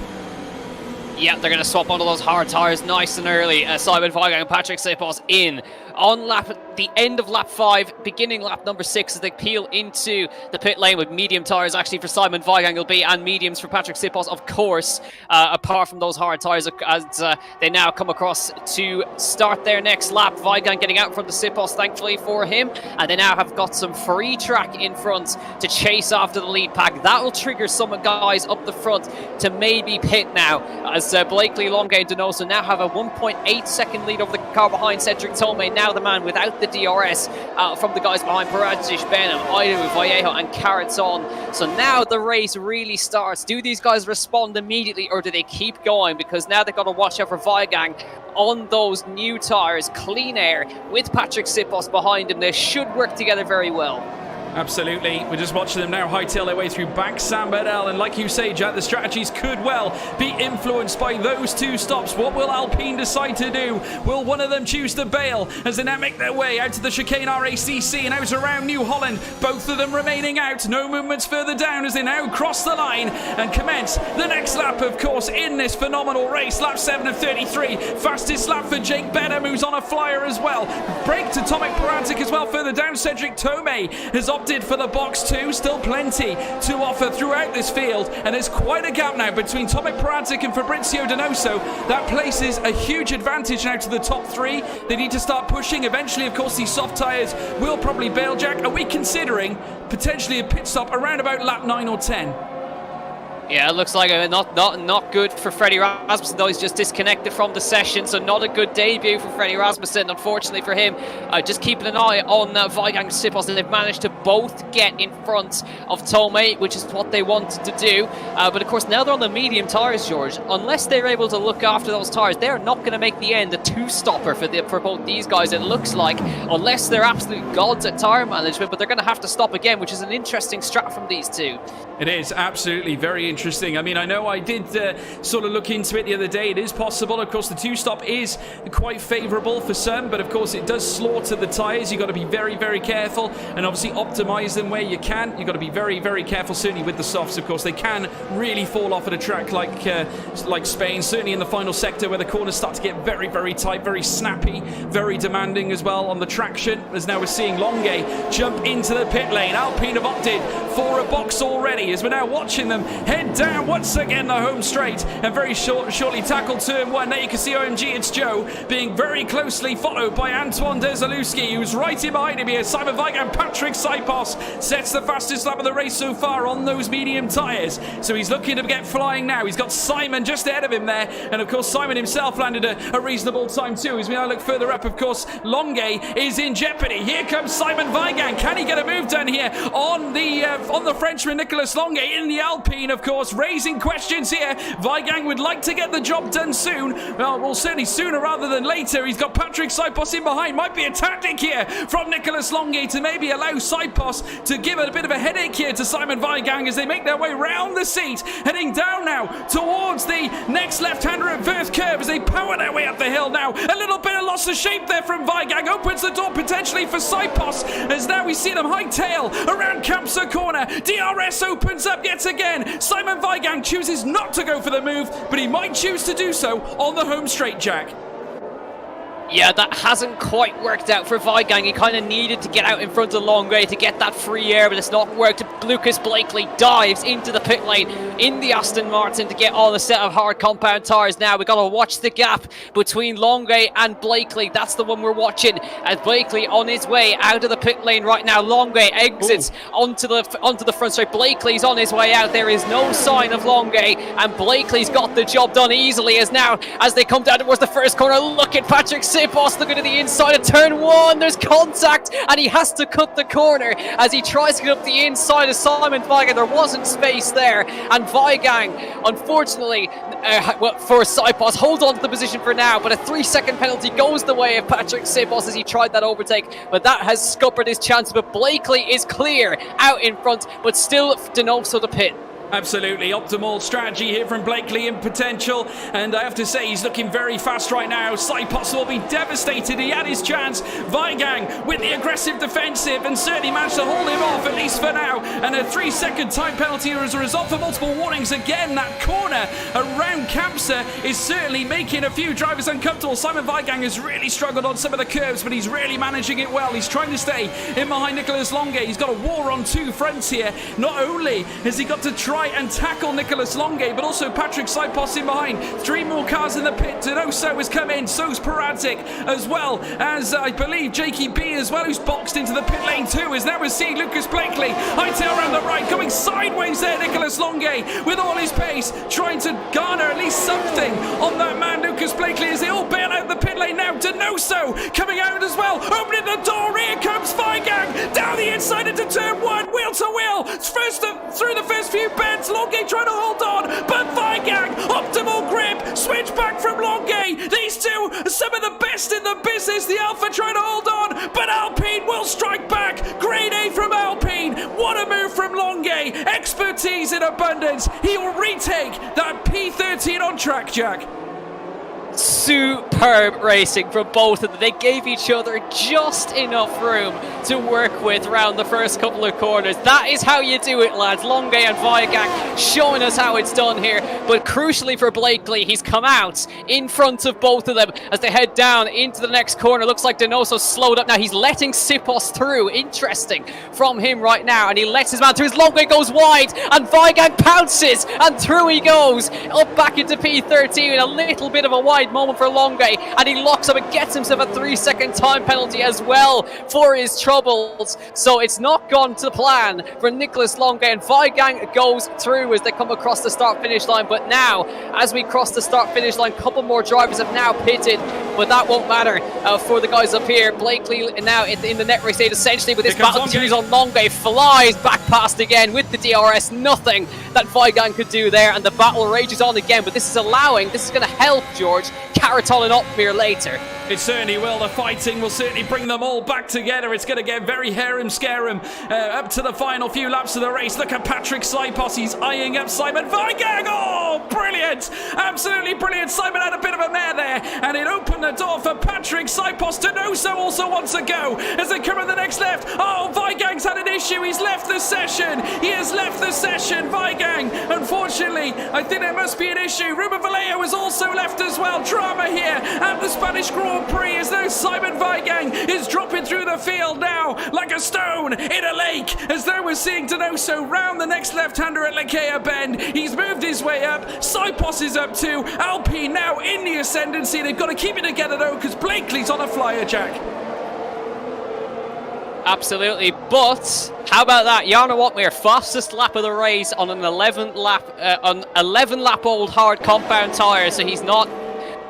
Yeah, they're going to swap onto those hard tyres nice and early. Simon Vigang and Patrick Sipos in on the end of lap 5, beginning lap number 6 as they peel into the pit lane with medium tyres actually for Simon Vigang will be, and mediums for Patrick Sipos, of course, apart from those hard tyres as they now come across to start their next lap. Vigang getting out from the Sipos, thankfully for him, and they now have got some free track in front to chase after the lead pack. That will trigger some guys up the front to maybe pit now, as Blakely, Longe and Donoso now have a 1.8 second lead over the car behind Cedric Tomei, now the man without the DRS from the guys behind Paradzic, Benham, Idawu, Vallejo and Karaton. So now the race really starts. Do these guys respond immediately or do they keep going? Because now they've got to watch out for Vigang on those new tyres, clean air, with Patrick Sipos behind him. They should work together very well. Absolutely. We're just watching them now hightail their way through back San Bedell. And like you say, Jack, the strategies could well be influenced by those 2 stops. What will Alpine decide to do? Will one of them choose to bail as they now make their way out to the chicane RACC and out around New Holland? Both of them remaining out. No movements further down as they now cross the line and commence the next lap, of course, in this phenomenal race. Lap 7 of 33. Fastest lap for Jake Benham, who's on a flyer as well. Break to Tomek Paradzic as well. Further down, Cedric Tomei has opted for the box 2. Still plenty to offer throughout this field, and there's quite a gap now between Tomek Paradzic and Fabrizio Donoso. That places a huge advantage now to the top 3. They need to start pushing. Eventually, of course, these soft tyres will probably bail, Jack. Are we considering potentially a pit stop around about lap 9 or 10? Yeah, it looks like not good for Freddie Rasmussen, though. He's just disconnected from the session, so not a good debut for Freddie Rasmussen, unfortunately for him. Just keeping an eye on Vigang and Sipos, and they've managed to both get in front of Tomei, which is what they wanted to do. But of course, now they're on the medium tyres, George. Unless they're able to look after those tyres, they're not going to make the end a 2-stopper for both these guys, it looks like, unless they're absolute gods at tyre management. But they're going to have to stop again, which is an interesting strat from these 2. It is absolutely very interesting interesting. I mean, I know I did sort of look into it the other day. It is possible. Of course, the two-stop is quite favourable for some, but of course it does slaughter the tyres. You've got to be very, very careful and obviously optimise them where you can. You've got to be very, very careful, certainly with the softs. Of course, they can really fall off at a track like Spain, certainly in the final sector where the corners start to get very, very tight, very snappy, very demanding as well on the traction, as now we're seeing Longuet jump into the pit lane. Alpine have opted for a box already, as we're now watching them head down once again the home straight and very shortly tackle turn one. There you can see OMG, it's Joe, being very closely followed by Antoine Desaluski, who's right in behind him here. Simon Weigand, Patrick Saipos sets the fastest lap of the race so far on those medium tyres, so he's looking to get flying now. He's got Simon just ahead of him there, and of course Simon himself landed a reasonable time too. As we now look further up, of course Longuet is in jeopardy. Here comes Simon Weigand. Can he get a move done here on the Frenchman Nicolas Longuet in the Alpine? Of course, raising questions here. Weigand would like to get the job done soon. Well, certainly sooner rather than later. He's got Patrick Saipos in behind. Might be a tactic here from Nicolas Longuet to maybe allow Saipos to give it a bit of a headache here to Simon Weigand as they make their way round the seat, heading down now towards the next left-hander at Verth curve as they power their way up the hill now. A little bit of loss of shape there from Weigand. Opens the door potentially for Saipos as now we see them hightail around Campsa corner. DRS opens up yet again. Simon Weigand chooses not to go for the move, but he might choose to do so on the home straight, Jack. Yeah, that hasn't quite worked out for Weigand. He kind of needed to get out in front of Longuet to get that free air, but it's not worked. Lucas Blakely dives into the pit lane in the Aston Martin to get on a set of hard compound tyres. Now we've got to watch the gap between Longuet and Blakely. That's the one we're watching, as Blakely on his way out of the pit lane right now. Longuet exits onto the front straight. Blakely's on his way out. There is no sign of Longuet, and Blakely's got the job done easily as they come down towards the first corner. Look at Patrick Saipos looking at the inside of turn one. There's contact, and he has to cut the corner as he tries to get up the inside of Simon Weigand. There wasn't space there, and Weigand, unfortunately, for Saipos, hold on to the position for now, but a 3-second penalty goes the way of Patrick Saipos as he tried that overtake, but that has scuppered his chance. But Blakely is clear out in front, but still Denoso the pit. Absolutely optimal strategy here from Blakely in potential, and I have to say he's looking very fast right now. Saipos will be devastated. He had his chance. Weigand with the aggressive defensive and certainly managed to hold him off, at least for now, and a 3-second time penalty as a result of multiple warnings. Again, that corner around Campsa is certainly making a few drivers uncomfortable. Simon Weigand has really struggled on some of the curves, but he's really managing it well. He's trying to stay in behind Nicolas Longuet. He's got a war on two fronts here. Not only has he got to try and tackle Nicolas Longuet, but also Patrick Saipos in behind. 3 more cars in the pit. Denoso has come in, so's Paradzik, as well as I believe Jakey B as well, who's boxed into the pit lane too, as now we're seeing Lucas Blakely hightail around the right, going sideways there. Nicolas Longuet with all his pace, trying to garner at least something on that man Lucas Blakely as they all bail out the pit lane now. Denoso coming out as well, opening the door. Here comes Weigand down the inside into turn one, wheel to wheel, through the first few bends. Longuet trying to hold on, but Weigand, optimal grip, switch back from Longuet. These two are some of the best in the business. The Alpha trying to hold on, but Alpine will strike back. Grade A from Alpine. What a move from Longuet. Expertise in abundance. He will retake that P13 on track, Jack. Superb racing from both of them. They gave each other just enough room to work with around the first couple of corners. That is how you do it, lads. Longuet and Weigand showing us how it's done here. But crucially for Blakely, he's come out in front of both of them as they head down into the next corner. Looks like Denoso slowed up now. He's letting Saipos through. Interesting from him right now. And he lets his man through. His Longuet goes wide and Weigand pounces and through he goes. Up back into P13. A little bit of a wide moment for Longuet, and he locks up and gets himself a 3-second time penalty as well for his troubles. So it's not gone to plan for Nicolas Longuet, and Weigand goes through as they come across the start-finish line. But now, as we cross the start-finish line, a couple more drivers have now pitted, but that won't matter for the guys up here. Blakely now in the net race state essentially, but this battle continues on. Longuet flies back past again with the DRS, nothing that Vigang could do there, and the battle rages on again, but this is going to help, George, Caratal and Opmir later. It certainly will. The fighting will certainly bring them all back together. It's going to get very harem-scarum up to the final few laps of the race. Look at Patrick Saipos. He's eyeing up Simon Vigang. Oh, brilliant. Absolutely brilliant. Simon had a bit of a mare there, and it opened the door for Patrick Saipos. Donoso also wants to go as they come in the next left. Oh, Vigang's had an issue. He's left the session. He has left the session. Vigang, unfortunately, I think there must be an issue. Ruben Vallejo was also left as well. Drama here at the Spanish Grand Prix as though Simon Vigang is dropping through the field now like a stone in a lake, as though we're seeing Donoso round the next left-hander at Lakea Bend. He's moved his way up. Saipos is up too. Alpine now in the ascendancy. They've got to keep it together though, because Blakely's on a flyer, Jack. Absolutely, but how about that? Jarno Opmeer, fastest lap of the race on an 11 lap old hard compound tyre, so he's not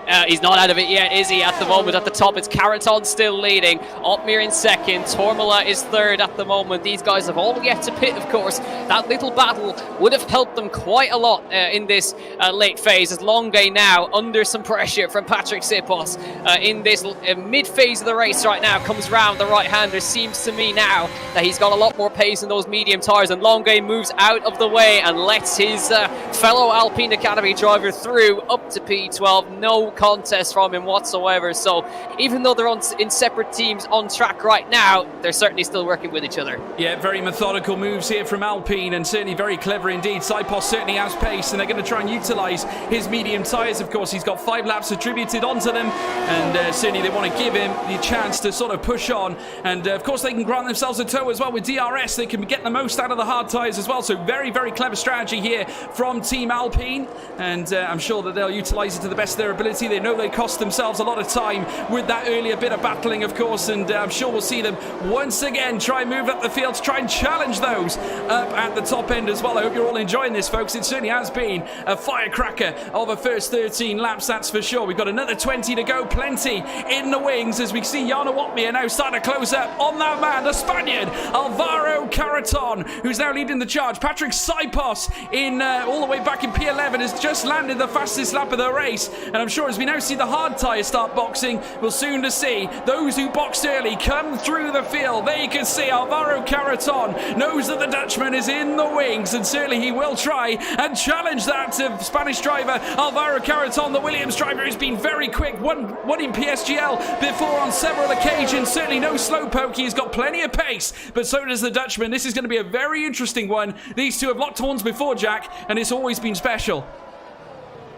out of it yet, is he? At the moment, at the top, it's Caraton still leading. Opmeer in second. Tormala is third at the moment. These guys have all yet to pit, of course. That little battle would have helped them quite a lot in this late phase, as Longay now under some pressure from Patrick Sipos in this mid-phase of the race right now. Comes round the right-hander. Seems to me now that he's got a lot more pace in those medium tyres, and Longay moves out of the way and lets his fellow Alpine Academy driver through up to P12. No contest from him whatsoever, so even though they're in separate teams on track right now, they're certainly still working with each other. Yeah, very methodical moves here from Alpine, and certainly very clever indeed. Saipos certainly has pace, and they're going to try and utilise his medium tyres. Of course, he's got 5 laps attributed onto them, and certainly they want to give him the chance to sort of push on, and of course they can grant themselves a tow as well with DRS. They can get the most out of the hard tyres as well, so very, very clever strategy here from Team Alpine, and I'm sure that they'll utilise it to the best of their ability. They know they cost themselves a lot of time with that earlier bit of battling, of course, and I'm sure we'll see them once again try and move up the field to try and challenge those up at the top end as well. I hope you're all enjoying this, folks. It certainly has been a firecracker of a first 13 laps, that's for sure. We've got another 20 to go, plenty in the wings, as we see Jarno Opmeer now starting to close up on that man, the Spaniard, Alvaro Caraton, who's now leading the charge. Patrick Saipos in all the way back in P11 has just landed the fastest lap of the race, and I'm sure as we now see the hard tyres start boxing, we'll soon to see those who boxed early come through the field. There you can see Alvaro Caraton knows that the Dutchman is in the wings, and certainly he will try and challenge that Spanish driver Alvaro Caraton, the Williams driver, who's been very quick, won in PSGL before on several occasions. Certainly no slowpoke. He's got plenty of pace, but so does the Dutchman. This is going to be a very interesting one. These two have locked horns before, Jack, and it's always been special.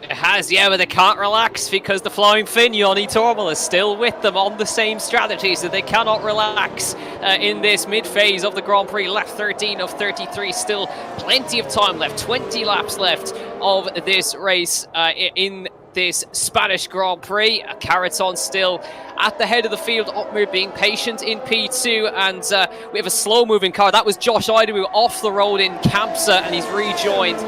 It has, yeah, but they can't relax because the Flying Finn, Joni Tormel, is still with them on the same strategy, so they cannot relax in this mid-phase of the Grand Prix. Lap 13 of 33, still plenty of time left, 20 laps left of this race in this Spanish Grand Prix. Caraton still at the head of the field. Opmeer being patient in P2, and we have a slow-moving car. That was Josh Idawu off the road in Campsa, and he's rejoined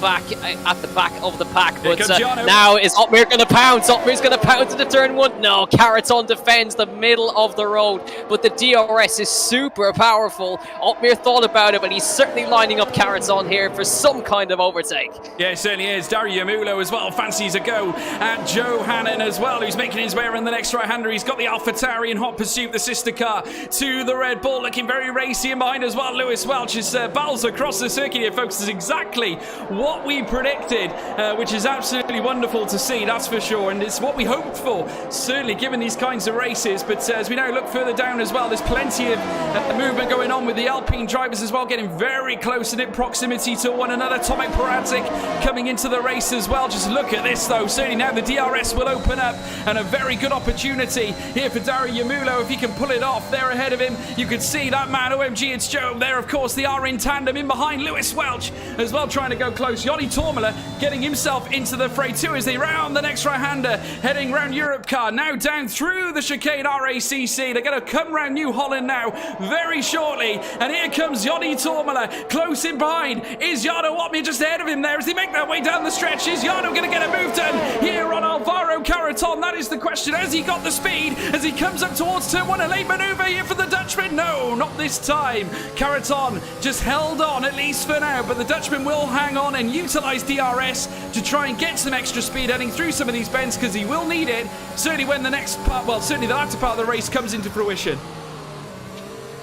back at the back of the pack. But now is Opmeer going to pounce? Opmeer's going to pounce into turn 1. No, Caraton defends the middle of the road, but the DRS is super powerful. Opmeer thought about it, but he's certainly lining up Caraton here for some kind of overtake. Yeah, it certainly is. Dario Mulo as well fancies a go at Joe Hannon as well, who's making his way around the next right-hander. He's got the AlphaTauri in hot pursuit, the sister car to the Red Bull, looking very racy in behind as well. Lewis Welch's battles across the circuit here, folks, is exactly what we predicted, which is absolutely wonderful to see, that's for sure, and it's what we hoped for, certainly given these kinds of races. But as we now look further down as well, there's plenty of movement going on with the Alpine drivers as well, getting very close and in proximity to one another. Tomek Paratic coming into the race as well. Just look at this though, certainly now the DRS will open up, and a very good opportunity here for Dario Yamulo if he can pull it off. There ahead of him, you can see that man, OMG, it's Joe. There, of course, they are in tandem in behind. Lewis Welch as well trying to go close. Yoni Tormala getting himself into the fray too as they round the next right-hander, heading round Europe car, now down through the chicane RACC. They're going to come round New Holland now very shortly, and here comes Yoni Tormala. Close in behind is Jarno Opmeer just ahead of him there as they make their way down the stretch. Is Jarno going to get a move to P1 here on Alvaro Caraton. That is the question. Has he got the speed as he comes up towards turn 1? A late maneuver here for the Dutchman. No, not this time. Caraton just held on, at least for now, but the Dutchman will hang on and utilize DRS to try and get some extra speed heading through some of these bends, because he will need it, certainly when the next part, well, certainly the latter part of the race comes into fruition.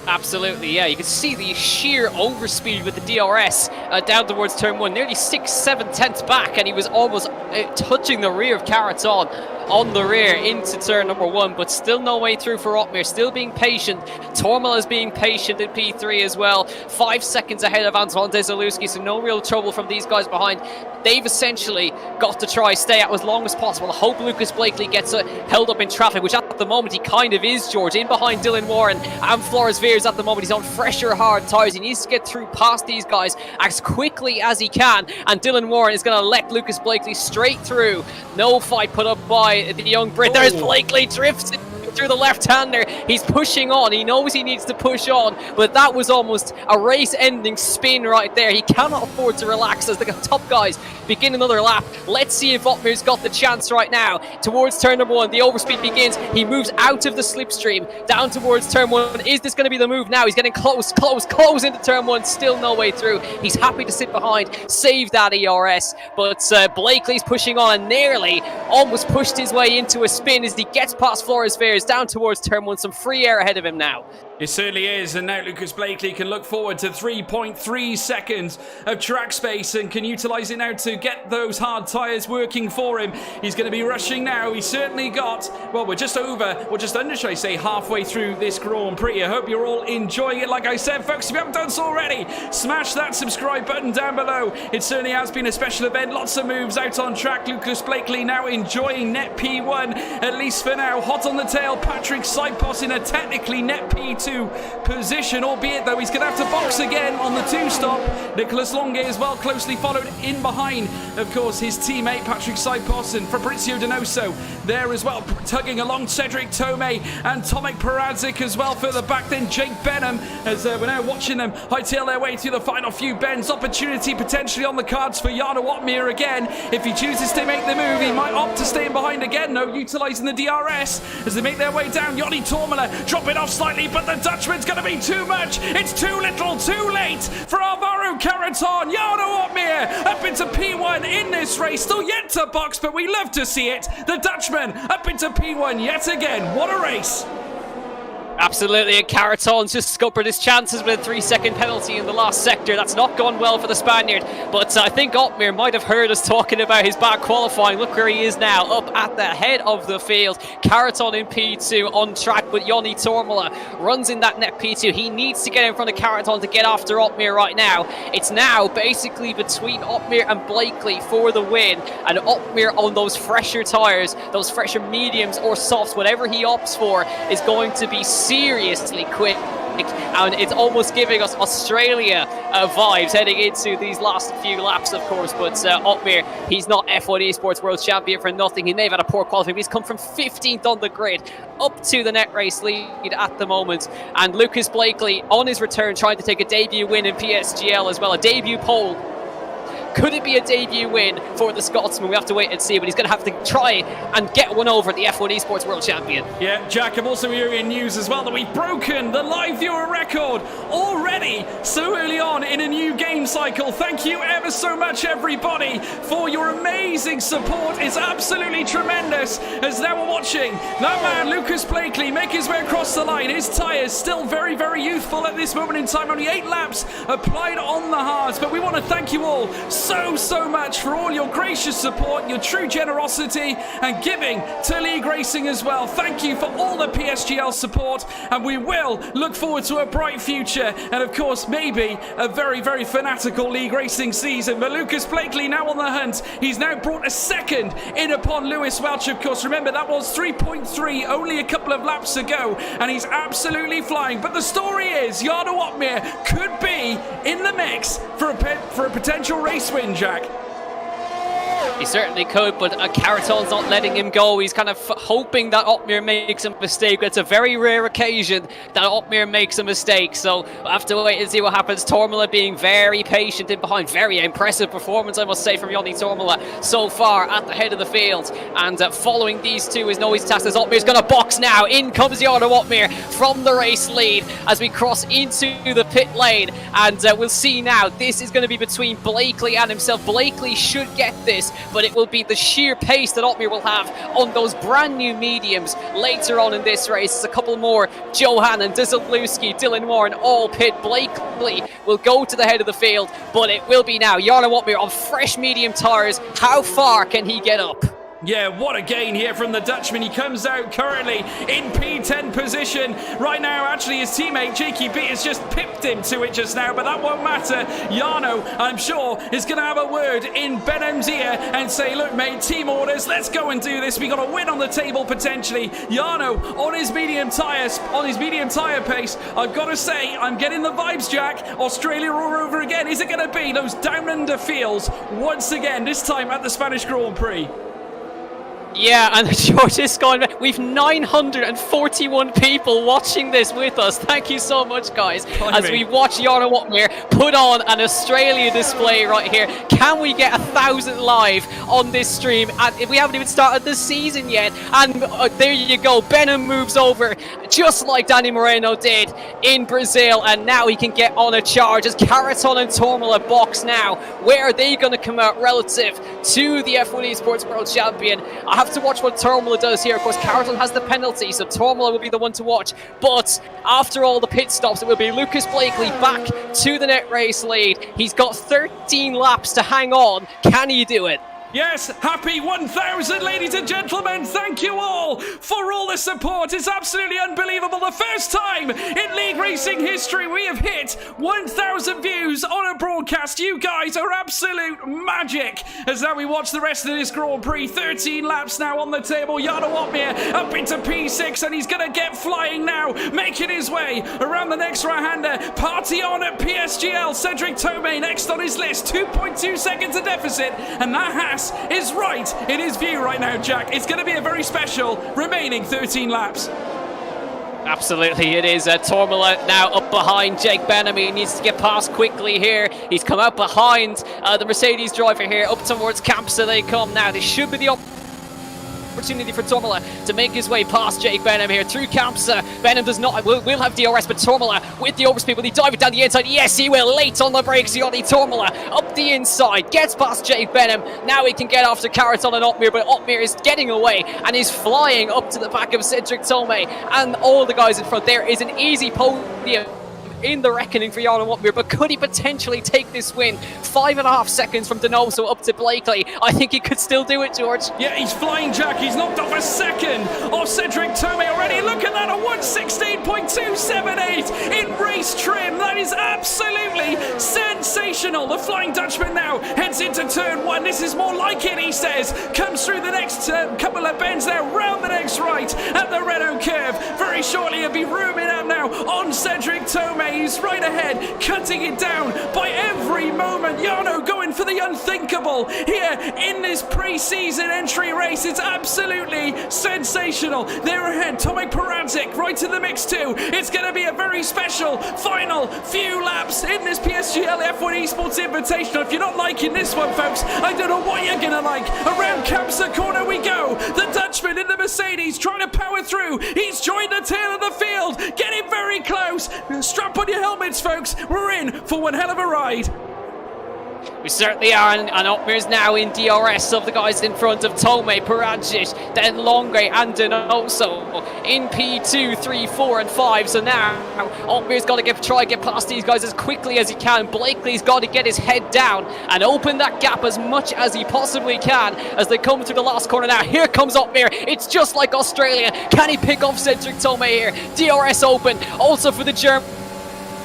Absolutely, yeah. You can see the sheer overspeed with the DRS down towards turn 1, nearly 6-7 tenths back, and he was almost touching the rear of Caraton on the rear into turn number 1, but still no way through for Otmir, still being patient. Tormel is being patient in P3 as well, 5 seconds ahead of Anton Desaluski, so no real trouble from these guys behind. They've essentially got to try stay out as long as possible. I hope Lucas Blakely gets held up in traffic, which at the moment he kind of is, George, in behind Dylan Warren and Flores Veers at the moment. He's on fresher hard tyres. He needs to get through past these guys as quickly as he can, and Dylan Warren is going to let Lucas Blakely straight through. No fight put up by the young Brit. There's Blakely, drifts through the left-hander. He's pushing on. He knows he needs to push on, but that was almost a race-ending spin right there. He cannot afford to relax as the top guys begin another lap. Let's see if Otmir's got the chance right now. Towards turn number 1, the overspeed begins. He moves out of the slipstream, down towards turn 1. Is this going to be the move now? He's getting close into turn 1. Still no way through. He's happy to sit behind, save that ERS, but Blakely's pushing on and nearly almost pushed his way into a spin as he gets past Flores Veers down towards turn 1. Some free air ahead of him now. It certainly is, and now Lucas Blakely can look forward to 3.3 seconds of track space and can utilise it now to get those hard tyres working for him. He's going to be rushing now. He's certainly got, well, we're just over, or just under, should I say, halfway through this Grand Prix. I hope you're all enjoying it. Like I said, folks, if you haven't done so already, smash that subscribe button down below. It certainly has been a special event. Lots of moves out on track. Lucas Blakely now enjoying net P1, at least for now. Hot on the tail, Patrick Saipos in a technically net P2 position, albeit though he's going to have to box again on the 2-stop. Nicholas Longue as well, closely followed in behind, of course, his teammate Patrick Saipos, and Fabrizio Donoso there as well, tugging along Cedric Tomei and Tomek Paradzik as well further back. Then Jake Benham, as we're now watching them hightail their way through the final few bends. Opportunity potentially on the cards for Jarno Otmir again. If he chooses to make the move, he might opt to stay in behind again, though, utilising the DRS as they make their way down. Yoni Tormela dropping off slightly, but the Dutchman's going to be too much. It's too little, too late for Alvaro Caraton. Jarno Otmir up into P1 in this race. Still yet to box, but we love to see it. The Dutchman up into P1 yet again. What a race. Absolutely, and Caraton's just scuppered his chances with a 3-second penalty in the last sector. That's not gone well for the Spaniard, but I think Otmir might have heard us talking about his bad qualifying. Look where he is now, up at the head of the field. Caraton in P2 on track, but Joni Tormela runs in that net P2. He needs to get in front of Caraton to get after Otmir right now. It's now basically between Otmir and Blakely for the win, and Otmir on those fresher tyres, those fresher mediums or softs, whatever he opts for, is going to be seriously quick, and it's almost giving us Australia vibes heading into these last few laps, of course. But Otmir, he's not F1 Esports World Champion for nothing. He may have had a poor qualifying, but he's come from 15th on the grid up to the net race lead at the moment. And Lucas Blakely on his return, trying to take a debut win in PSGL as well, a debut pole. Could it be a debut win for the Scotsman? We have to wait and see, but he's going to have to try and get one over the F1 Esports World Champion. Yeah, Jack, I'm also hearing news as well that we've broken the live viewer record already so early on in a new game cycle. Thank you ever so much, everybody, for your amazing support. It's absolutely tremendous. As now we're watching that man, Lucas Blakely, make his way across the line. His tyres still very, very youthful at this moment in time. Only 8 laps applied on the hards, but we want to thank you all so much for all your gracious support, your true generosity and giving to League Racing as well. Thank you for all the PSGL support, and we will look forward to a bright future and of course maybe a very, very fanatical League Racing season. But Lucas Blakely now on the hunt. He's now brought a second in upon Lewis Welch, of course. Remember, that was 3.3 only a couple of laps ago, and he's absolutely flying. But the story is Jarno Otmir could be in the mix for a potential race win, Jack. He certainly could, but Caraton's not letting him go. He's kind of hoping that Otmir makes a mistake. It's a very rare occasion that Otmir makes a mistake, so we'll have to wait and see what happens. Tormala being very patient in behind. Very impressive performance, I must say, from Joni Tormala so far at the head of the field. And following these two is Noise Task as Otmir's going to box now. In comes Jarno Otmir from the race lead as we cross into the pit lane. And we'll see now, this is going to be between Blakely and himself. Blakely should get this, but it will be the sheer pace that Otmir will have on those brand new mediums later on in this race. There's a couple more. Johanan, Dizalewski, Dylan Warren, all pit. Blakely will go to the head of the field, but it will be now Jarno Otmir on fresh medium tyres. How far can he get up? Yeah, what a gain here from the Dutchman. He comes out currently in P10 position. Right now, actually, his teammate, Jakey B, has just pipped him to it just now, but that won't matter. Jarno, I'm sure, is going to have a word in Benham's ear and say, look, mate, team orders, let's go and do this. We got a win on the table, potentially. Jarno, on his medium tyre pace, I've got to say, I'm getting the vibes, Jack. Australia all over again. Is it going to be those down under fields once again, this time at the Spanish Grand Prix? Yeah, and the shortest going. We've 941 people watching this with us. Thank you so much, guys. As we watch Jarno Otmir put on an Australia display right here. Can we get 1,000 live on this stream? And we haven't even started the season yet. And there you go. Benham moves over just like Danny Moreno did in Brazil. And now he can get on a charge as Caraton and Tormala box now. Where are they going to come out relative to the F1 Esports World Champion? I have to watch what Tormala does here. Of course, Caraton has the penalty, so Tormala will be the one to watch. But after all the pit stops, it will be Lucas Blakely back to the net race lead. He's got 13 laps to hang on. Can he do it? Yes, happy 1,000, ladies and gentlemen. Thank you all for all the support. It's absolutely unbelievable. The first time in league racing history we have hit 1,000 views on a broadcast. You guys are absolute magic. As now we watch the rest of this Grand Prix. 13 laps now on the table. Jarno Otmir up into P6, and he's going to get flying now, making his way around the next right-hander. Party on at PSGL. Cedric Tomei next on his list. 2.2 seconds of deficit, and that has is right in his view right now, Jack. It's going to be a very special remaining 13 laps. Absolutely, it is. Tormala now up behind Jake Benham. He needs to get past quickly here. He's come out behind the Mercedes driver here. Up towards Campsa they come now. This should be the opportunity for Tormala to make his way past Jake Benham here through Campsa. Benham does not will have DRS, but Tormala with the overspeed. Will he dive it down the inside? Yes, he will. Late on the brakes, Joni Tormala up the inside, gets past Jake Benham. Now he can get after Caraton and Otmir, but Otmir is getting away and is flying up to the back of Cedric Tomei and all the guys in front. There is an easy podium in the reckoning for Jarno Otmir, but could he potentially take this win? 5.5 seconds from Donoso up to Blakely. I think he could still do it, George. Yeah, he's flying, Jack. He's knocked off a second off Cedric Tomei already. Look at that, a 1:16.278 in race trim. That is absolutely sensational. The Flying Dutchman now heads into turn one. This is more like it, he says. Comes through the next couple of bends there, round the next right at the Renault curve. Very shortly he'll be rooming out now on Cedric Tomei. He's right ahead, cutting it down by every moment. Jarno going for the unthinkable here in this pre-season entry race. It's absolutely sensational. They're ahead. Tomek Paradzik right in the mix too. It's going to be a very special final few laps in this PSGL F1 Esports Invitational. If you're not liking this one, folks, I don't know what you're going to like. Around Campsa corner we go. The Dutchman in the Mercedes trying to power through. He's joined the tail of the field. Getting very close. Strap on your helmets, folks. We're in for one hell of a ride. We certainly are, and Otmir's now in DRS of the guys in front of Tomei, Paradžić, then Longray and Donoso in P2, 3, 4 and 5. So now Otmir's got to try and get past these guys as quickly as he can. Blakely's got to get his head down and open that gap as much as he possibly can as they come through the last corner now. Here comes Otmir. It's just like Australia. Can he pick off Cedric Tomei here? DRS open also for the German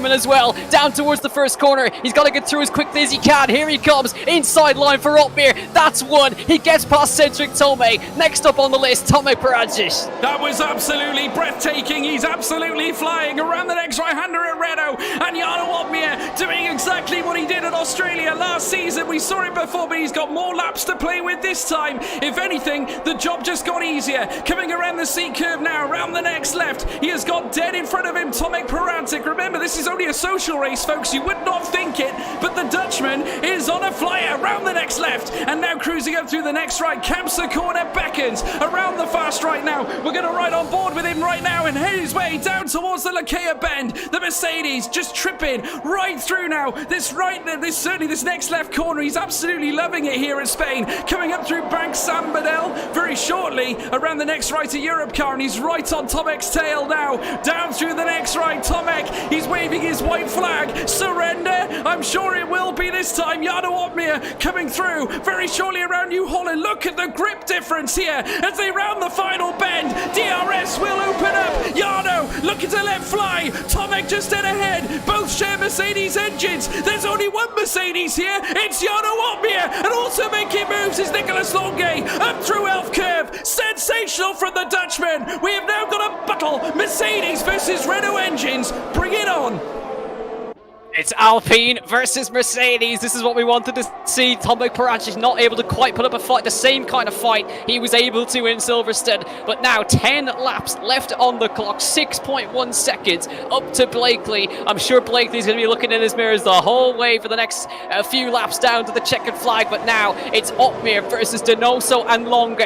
as well, down towards the first corner. He's got to get through as quickly as he can. Here he comes, inside line for Otmir. That's one. He gets past Cedric Tomei. Next up on the list, Tomei Paradžić. That was absolutely breathtaking. He's absolutely flying around the next right-hander at Renault. And Jarno Otmir doing exactly what he did at Australia last season. We saw it before, but he's got more laps to play with this time. If anything, the job just got easier. Coming around the C curve now, around the next left. He has got dead in front of him, Tomek Perantic. Remember, this is only a social race, folks. You would not think it, but the Dutchman is on a flyer around the next left. And now cruising up through the next right. Kamsa corner beckons around the fast right now. We're going to ride on board with him right now and head his way down towards the Lakea bend. The Mercedes just tripping right through now. This next left corner, he's absolutely loving it here in Spain. Coming up through Bank San Badel very shortly around the next right, a Europe car, and he's right on Tomek's tail now. Down through the next right, Tomek, he's waving his white flag. Surrender? I'm sure it will be this time. Jarno Opmeer coming through very shortly around New Holland. Look at the grip difference here as they round the final bend. DRS will open up. Jarno looking to let fly. Tomek just dead ahead. Both share Mercedes engines. There's only one Mercedes here. It's Jarno Opmeer, and also making moves is Nicolas Longue up through Elf Curve. Sensational from the Dutchman. We have now got a battle. Mercedes versus Renault engines. Bring it on. It's Alpine versus Mercedes. This is what we wanted to see. Tomek Perantic not able to quite put up a fight, the same kind of fight he was able to in Silverstone. But now 10 laps left on the clock, 6.1 seconds up to Blakely. I'm sure Blakely's going to be looking in his mirrors the whole way for the next few laps down to the checkered flag. But now it's Opmeer versus Donoso and Longue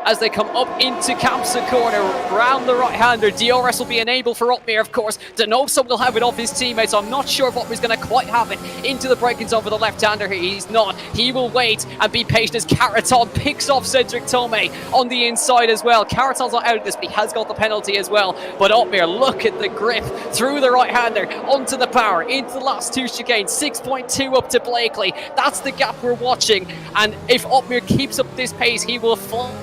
as they come up into Kamsa corner round the right-hander. DRS will be enabled for Opmeer, of course. Donoso will have it off his teammates. I'm not sure what is going to quite have it into the braking zone for the left-hander here. He's not. He will wait and be patient as Caraton picks off Cedric Tomé on the inside as well. Caraton's not out of this, but he has got the penalty as well. But Opmeer, look at the grip through the right-hander onto the power into the last two chicanes. 6.2 up to Blakely. That's the gap we're watching. And if Opmeer keeps up this pace, he will fly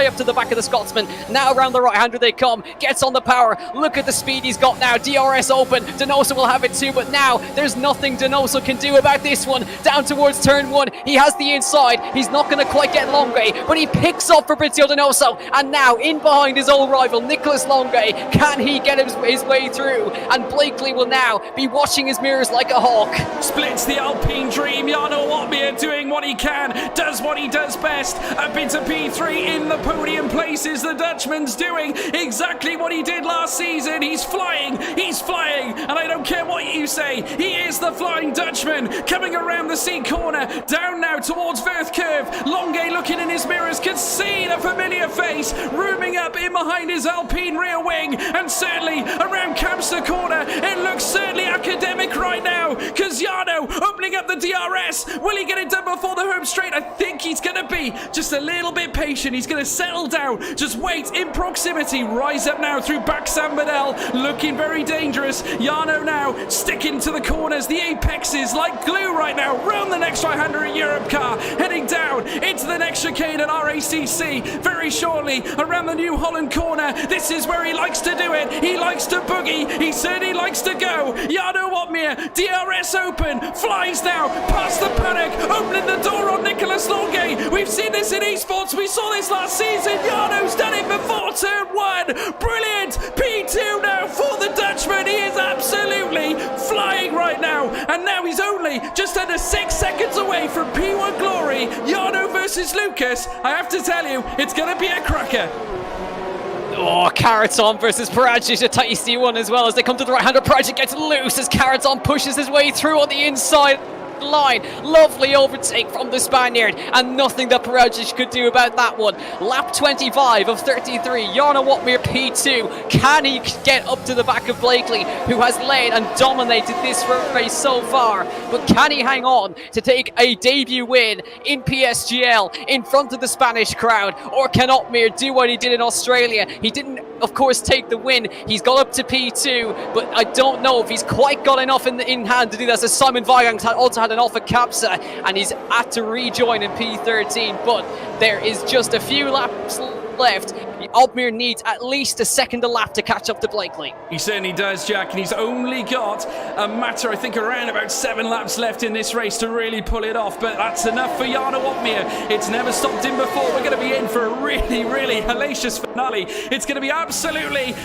up to the back of the Scotsman. Now around the right-hander they come. Gets on the power. Look at the speed he's got now. DRS open. Donoso will have it too, but now there's nothing Donoso can do about this one. Down towards turn one. He has the inside. He's not going to quite get Longue, but he picks up Fabrizio Donoso. And now in behind his old rival, Nicolas Longue. Can he get his way through? And Blakely will now be watching his mirrors like a hawk. Splits the Alpine dream. Jarno Opmeer doing what he can. Does what he does best. Up into P3 in the podium places. The Dutchman's doing exactly what he did last season. He's flying, and I don't care what you say, he is the Flying Dutchman. Coming around the C corner, down now towards Verth Curve. Longue looking in his mirrors, can see the familiar face, rooming up in behind his Alpine rear wing, and certainly around Kamsa corner, it looks certainly academic right now, because Jarno opening up the DRS. Will he get it done before the home straight? I think he's going to be just a little bit patient. He's going to settle down, just wait in proximity. Rise up now through back San Badel, looking very dangerous. Jarno now sticking to the corners, the apexes like glue right now. Round the next right-hander in Europe car, heading down into the next chicane at RACC very shortly around the New Holland corner. This is where he likes to do it. He likes to boogie. He certainly likes to go. Jarno Opmeer, DRS open, flies now past the paddock, opening the door on Nicolas Longue. We've seen this in esports. We saw this last season. Jarno's done it before turn one. Brilliant. P2 now for the Dutchman. He is absolutely flying right now. And now he's only just under 6 seconds away from P1 glory. Jarno versus Lucas. I have to tell you, it's going to be a cracker. Oh, Caraton versus Perantic, a tasty one as well as they come to the right-hander. Perantic gets loose as Caraton pushes his way through on the inside line. Lovely overtake from the Spaniard, and nothing that Perantic could do about that one. Lap 25 of 33. Jarno Opmeer P2. Can he get up to the back of Blakely, who has led and dominated this race so far? But can he hang on to take a debut win in PSGL in front of the Spanish crowd? Or can Opmeer do what he did in Australia? He didn't, of course, take the win. He's got up to P2, but I don't know if he's quite got enough in hand to do that. So Simon Weigand also had an off at Capsa, and he's had to rejoin in P13, but there is just a few laps left Odmir needs at least a second a lap to catch up to Blakely. He certainly does, Jack, and he's only got a matter, I think, around about 7 laps left in this race to really pull it off, but that's enough for Jarno Odmir. It's never stopped him before. We're going to be in for a really, really hellacious finale. It's going to be absolutely,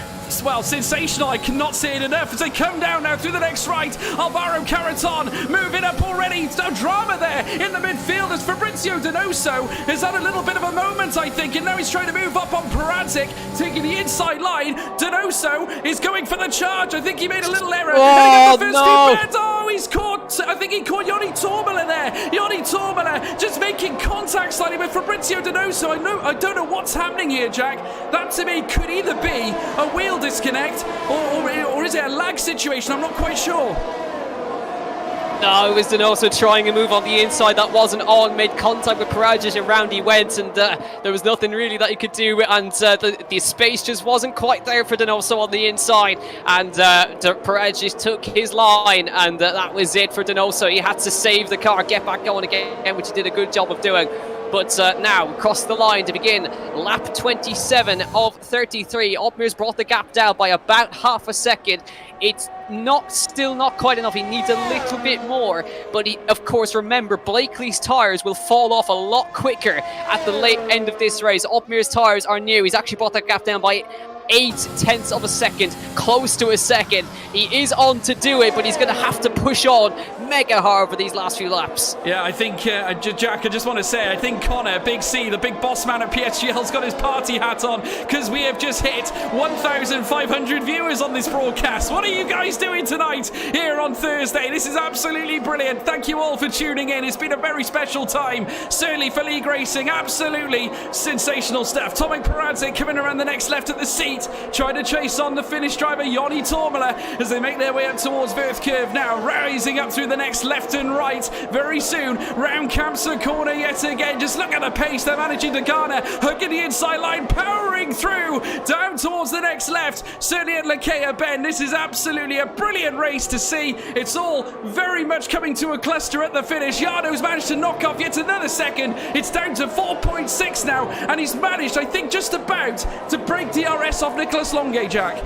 well, sensational. I cannot say it enough as they come down now through the next right. Alvaro Carreton moving up already. No drama there in the midfield as Fabrizio Donoso has had a little bit of a moment, I think, and now he's trying to move up on Paradzik, taking the inside line. Donoso is going for the charge. I think he made a little error. Oh, no. Oh, he's caught. I think he caught Joni Tormala there. Joni Tormala just making contact slightly with Fabrizio Donoso. I don't know what's happening here, Jack. That to me could either be a wheel disconnect or is it a lag situation? I'm not quite sure. No, it was Donoso trying a move on the inside that wasn't on, made contact with Paragic and round he went, and there was nothing really that he could do, and the space just wasn't quite there for Donoso on the inside, and Paragic took his line, and that was it for Donoso. He had to save the car, get back going again, which he did a good job of doing. But now, across the line to begin lap 27 of 33. Odmir's brought the gap down by about half a second. It's still not quite enough. He needs a little bit more. But of course, remember, Blakely's tyres will fall off a lot quicker at the late end of this race. Odmir's tyres are new. He's actually brought that gap down by 0.8 of a second, close to a second. He is on to do it, but he's going to have to push on mega hard for these last few laps. Yeah, I think, Jack, I just want to say, I think Connor, Big C, the big boss man at PSGL, has got his party hat on, because we have just hit 1,500 viewers on this broadcast. What are you guys doing tonight here on Thursday? This is absolutely brilliant. Thank you all for tuning in. It's been a very special time, certainly for league racing. Absolutely sensational stuff. Tomek Paradzik coming around the next left at the seat, trying to chase on the Finnish driver Joni Tormala as they make their way up towards Verth Curve now, rising up through the next left and right very soon. Round Kamsa corner yet again. Just look at the pace they're managing to garner. Hugging the inside line, powering through down towards the next left. Certainly at Lakea Bend, this is absolutely a brilliant race to see. It's all very much coming to a cluster at the finish. Jarno's managed to knock off yet another second. It's down to 4.6 now, and he's managed, I think, just about to break DRS off Nicholas Longue, Jack.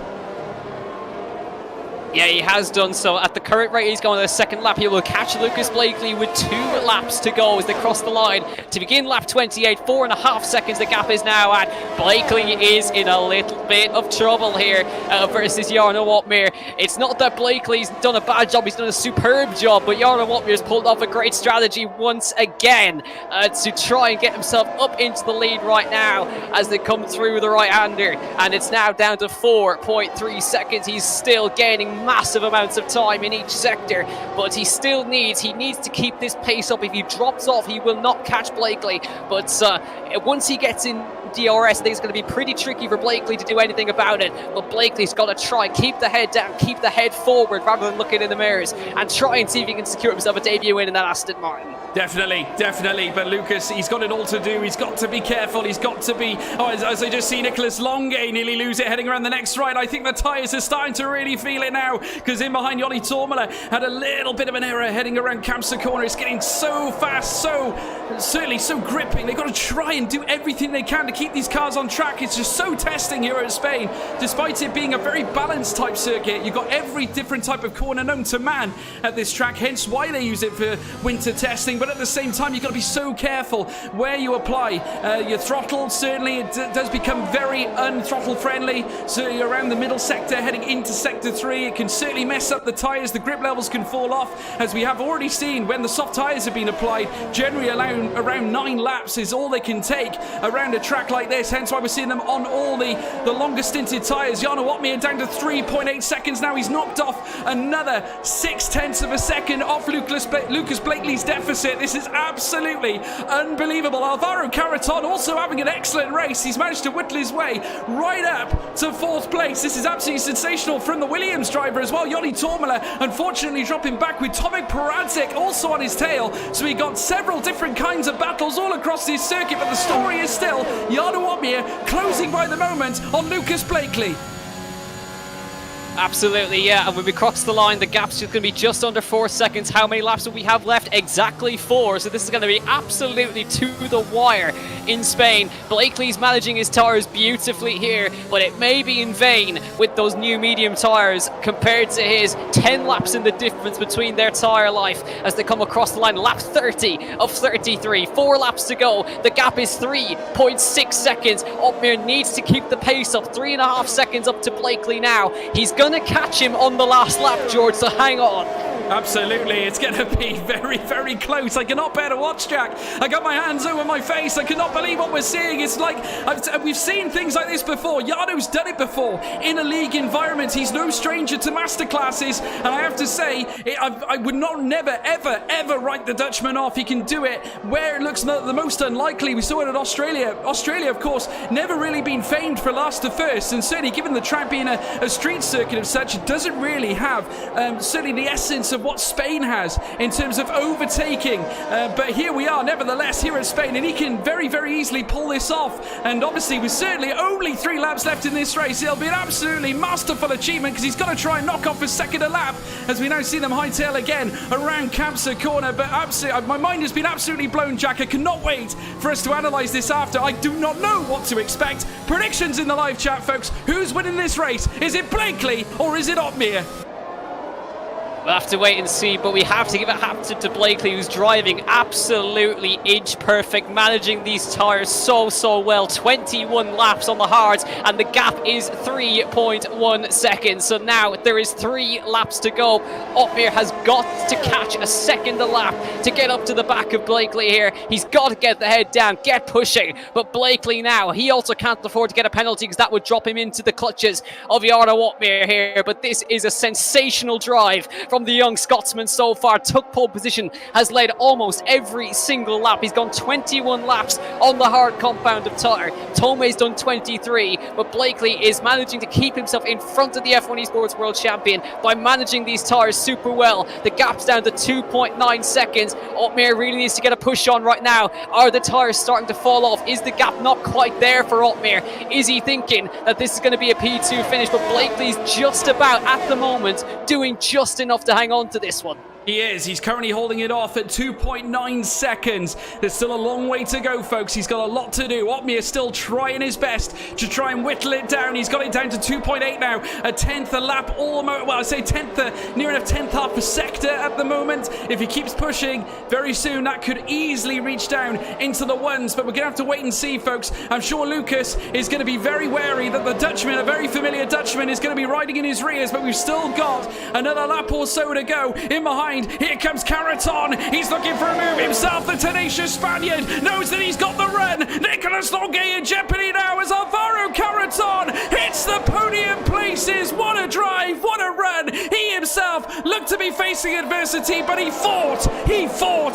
Yeah, he has done so. At the current rate, he's going to the second lap. He will catch Lucas Blakely with 2 laps to go as they cross the line to begin lap 28. 4.5 seconds the gap is now at. Blakely is in a little bit of trouble here versus Jarno Odmir. It's not that Blakely's done a bad job, he's done a superb job, but Jarno Odmir's pulled off a great strategy once again to try and get himself up into the lead right now as they come through the right-hander. And it's now down to 4.3 seconds. He's still gaining massive amounts of time in each sector, but he needs to keep this pace up. If he drops off, he will not catch Blakely, but once he gets in DRS, I think it's going to be pretty tricky for Blakely to do anything about it. But Blakely's got to try, keep the head down, keep the head forward rather than looking in the mirrors, and try and see if he can secure himself a debut win in that Aston Martin. Definitely. But Lucas, he's got it all to do. He's got to be careful. He's got to be... as I just see Nicholas Longue nearly lose it heading around the next right. I think the tyres are starting to really feel it now, because in behind Joni Tormala had a little bit of an error heading around Kamsa corner. It's getting so fast, certainly so gripping. They've got to try and do everything they can to keep these cars on track. It's just so testing here at Spain. Despite it being a very balanced type circuit, you've got every different type of corner known to man at this track, hence why they use it for winter testing. But at the same time, you've got to be so careful where you apply your throttle. Certainly it does become very unthrottle friendly, so you're around the middle sector heading into sector 3. It can certainly mess up the tyres. The grip levels can fall off, as we have already seen when the soft tyres have been applied. Generally around 9 laps is all they can take around a track like this, hence why we're seeing them on all the longer stinted tyres. Jarno Odmir down to 3.8 seconds now. He's knocked off another 0.6 of a second off Lucas Blakely's deficit. This is absolutely unbelievable. Alvaro Carreton also having an excellent race. He's managed to whittle his way right up to 4th place. This is absolutely sensational from the Williams driver as well. Joni Tormala unfortunately dropping back with Tomek Paradzik also on his tail. So we got several different kinds of battles all across this circuit, but the story is still Jarno Odmir closing by the moment on Lucas Blakely. Absolutely, yeah. And when we cross the line, the gap's just going to be just under 4 seconds. How many laps will we have left? Exactly 4. So this is going to be absolutely to the wire in Spain. Blakely's managing his tyres beautifully here, but it may be in vain with those new medium tyres compared to his. 10 laps in the difference between their tyre life as they come across the line. Lap 30 of 33. 4 laps to go. The gap is 3.6 seconds. Otmir needs to keep the pace up. 3.5 seconds up to Blakely now. He's going to catch him on the last lap, George, so hang on. Absolutely, it's going to be very, very close. I cannot bear to watch, Jack. I got my hands over my face. I cannot believe what we're seeing. It's like, we've seen things like this before. Jarno's done it before in a league environment. He's no stranger to masterclasses. And I have to say, I would never, ever write the Dutchman off. He can do it where it looks the most unlikely. We saw it at Australia. Australia, of course, never really been famed for last to first. And certainly, given the track being a street circuit of such, it doesn't really have certainly the essence of what Spain has in terms of overtaking, but here we are nevertheless here at Spain, and he can very, very easily pull this off. And obviously with certainly only 3 laps left in this race, it'll be an absolutely masterful achievement, because he's got to try and knock off a second a lap as we now see them hightail again around Kamsa corner. But absolutely, my mind has been absolutely blown, Jack. I cannot wait for us to analyse this after. I do not know what to expect. Predictions in the live chat, folks. Who's winning this race? Is it Blakely or is it Otmir? We'll have to wait and see, but we have to give it hat to Blakely, who's driving absolutely inch perfect, managing these tyres so well. 21 laps on the hards, and the gap is 3.1 seconds. So now there is 3 laps to go. Otmir has got to catch a second a lap to get up to the back of Blakely here. He's got to get the head down, get pushing. But Blakely now, he also can't afford to get a penalty, because that would drop him into the clutches of Jarno Otmir here. But this is a sensational drive from the young Scotsman so far. Took pole position, has led almost every single lap. He's gone 21 laps on the hard compound of tyre. Tomei's done 23, but Blakely is managing to keep himself in front of the F1 Esports World Champion by managing these tyres super well. The gap's down to 2.9 seconds. Otmir really needs to get a push on right now. Are the tyres starting to fall off? Is the gap not quite there for Otmir? Is he thinking that this is going to be a P2 finish? But Blakely's just about, at the moment, doing just enough to hang on to this one. He is. He's currently holding it off at 2.9 seconds. There's still a long way to go, folks. He's got a lot to do. Otmir still trying his best to try and whittle it down. He's got it down to 2.8 now. A tenth a lap, almost. Well, I say tenth, near enough tenth half a sector at the moment. If he keeps pushing, very soon that could easily reach down into the ones. But we're going to have to wait and see, folks. I'm sure Lucas is going to be very wary that the Dutchman, a very familiar Dutchman, is going to be riding in his rears. But we've still got another lap or so to go. In behind, here comes Caraton. He's looking for a move himself. The tenacious Spaniard knows that he's got the run. Nicolas Longuet in jeopardy now as Alvaro Caraton hits the podium places. What a drive, what a run. He himself looked to be facing adversity, but he fought,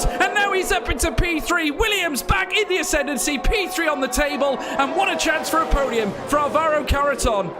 and now he's up into P3. Williams back in the ascendancy, P3 on the table, and what a chance for a podium for Alvaro Caraton.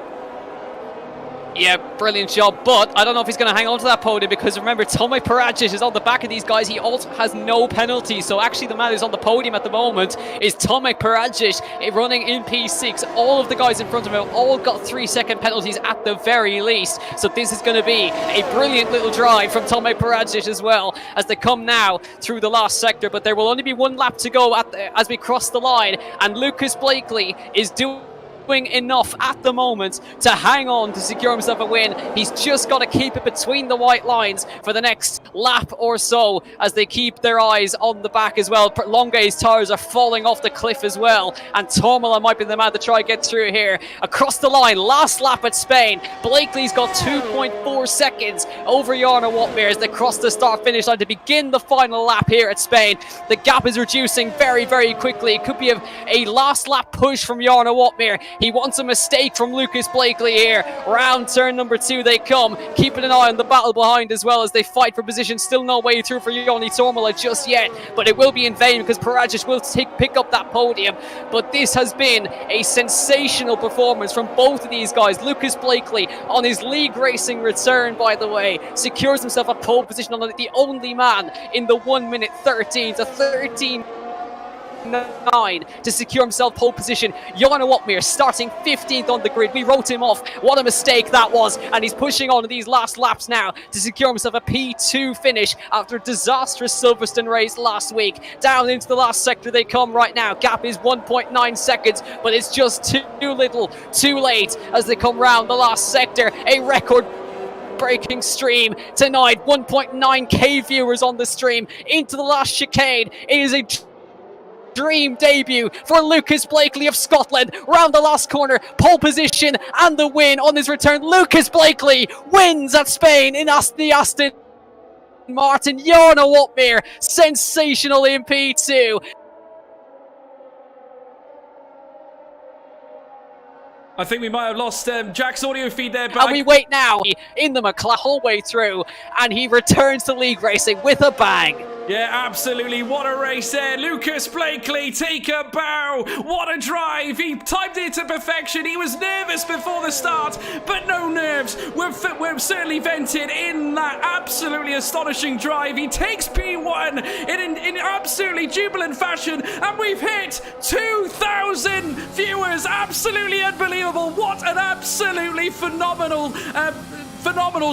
Yeah, brilliant job, but I don't know if he's going to hang on to that podium, because remember, Tomei Paradzic is on the back of these guys. He also has no penalties, so actually the man who's on the podium at the moment is Tomei Paradzic, running in P6. All of the guys in front of him have all got 3-second penalties at the very least, so this is going to be a brilliant little drive from Tomei Paradzic as well, as they come now through the last sector. But there will only be 1 lap to go as we cross the line, and Lucas Blakely is doing enough at the moment to hang on to secure himself a win. He's just got to keep it between the white lines for the next lap or so, as they keep their eyes on the back as well. Longuet's tyres are falling off the cliff as well, and Tormola might be the man to try and get through here. Across the line, last lap at Spain. Blakely's got 2.4 seconds over Jarno Otmir as they cross the start-finish line to begin the final lap here at Spain. The gap is reducing very, very quickly. It could be a last lap push from Jarno Otmir. He wants a mistake from Lucas Blakely here. Round turn number 2 they come. Keeping an eye on the battle behind as well as they fight for position. Still no way through for Joni Tormola just yet, but it will be in vain because Paradzic will pick up that podium. But this has been a sensational performance from both of these guys. Lucas Blakely on his league racing return, by the way, secures himself a pole position on the only man in the 1 minute 13 to 13 9 to secure himself pole position. Jarno Opmeer starting 15th on the grid. We wrote him off. What a mistake that was. And he's pushing on in these last laps now to secure himself a P2 finish after a disastrous Silverstone race last week. Down into the last sector they come right now. Gap is 1.9 seconds, but it's just too little, too late as they come round the last sector. A record breaking stream tonight. 1.9k viewers on the stream into the last chicane. It is a dream debut for Lucas Blakely of Scotland. Round the last corner, pole position and the win on his return. Lucas Blakely wins at Spain in the Aston Martin. Jarno Opmeer, sensational in P2. I think we might have lost Jack's audio feed there, but and we wait now in the McLaren whole way through, and he returns to league racing with a bang. Yeah, absolutely. What a race there. Lucas Blakely, take a bow. What a drive. He timed it to perfection. He was nervous before the start, but no nerves were certainly vented in that absolutely astonishing drive. He takes P1 in absolutely jubilant fashion, and we've hit 2,000 viewers. Absolutely unbelievable. What an absolutely phenomenal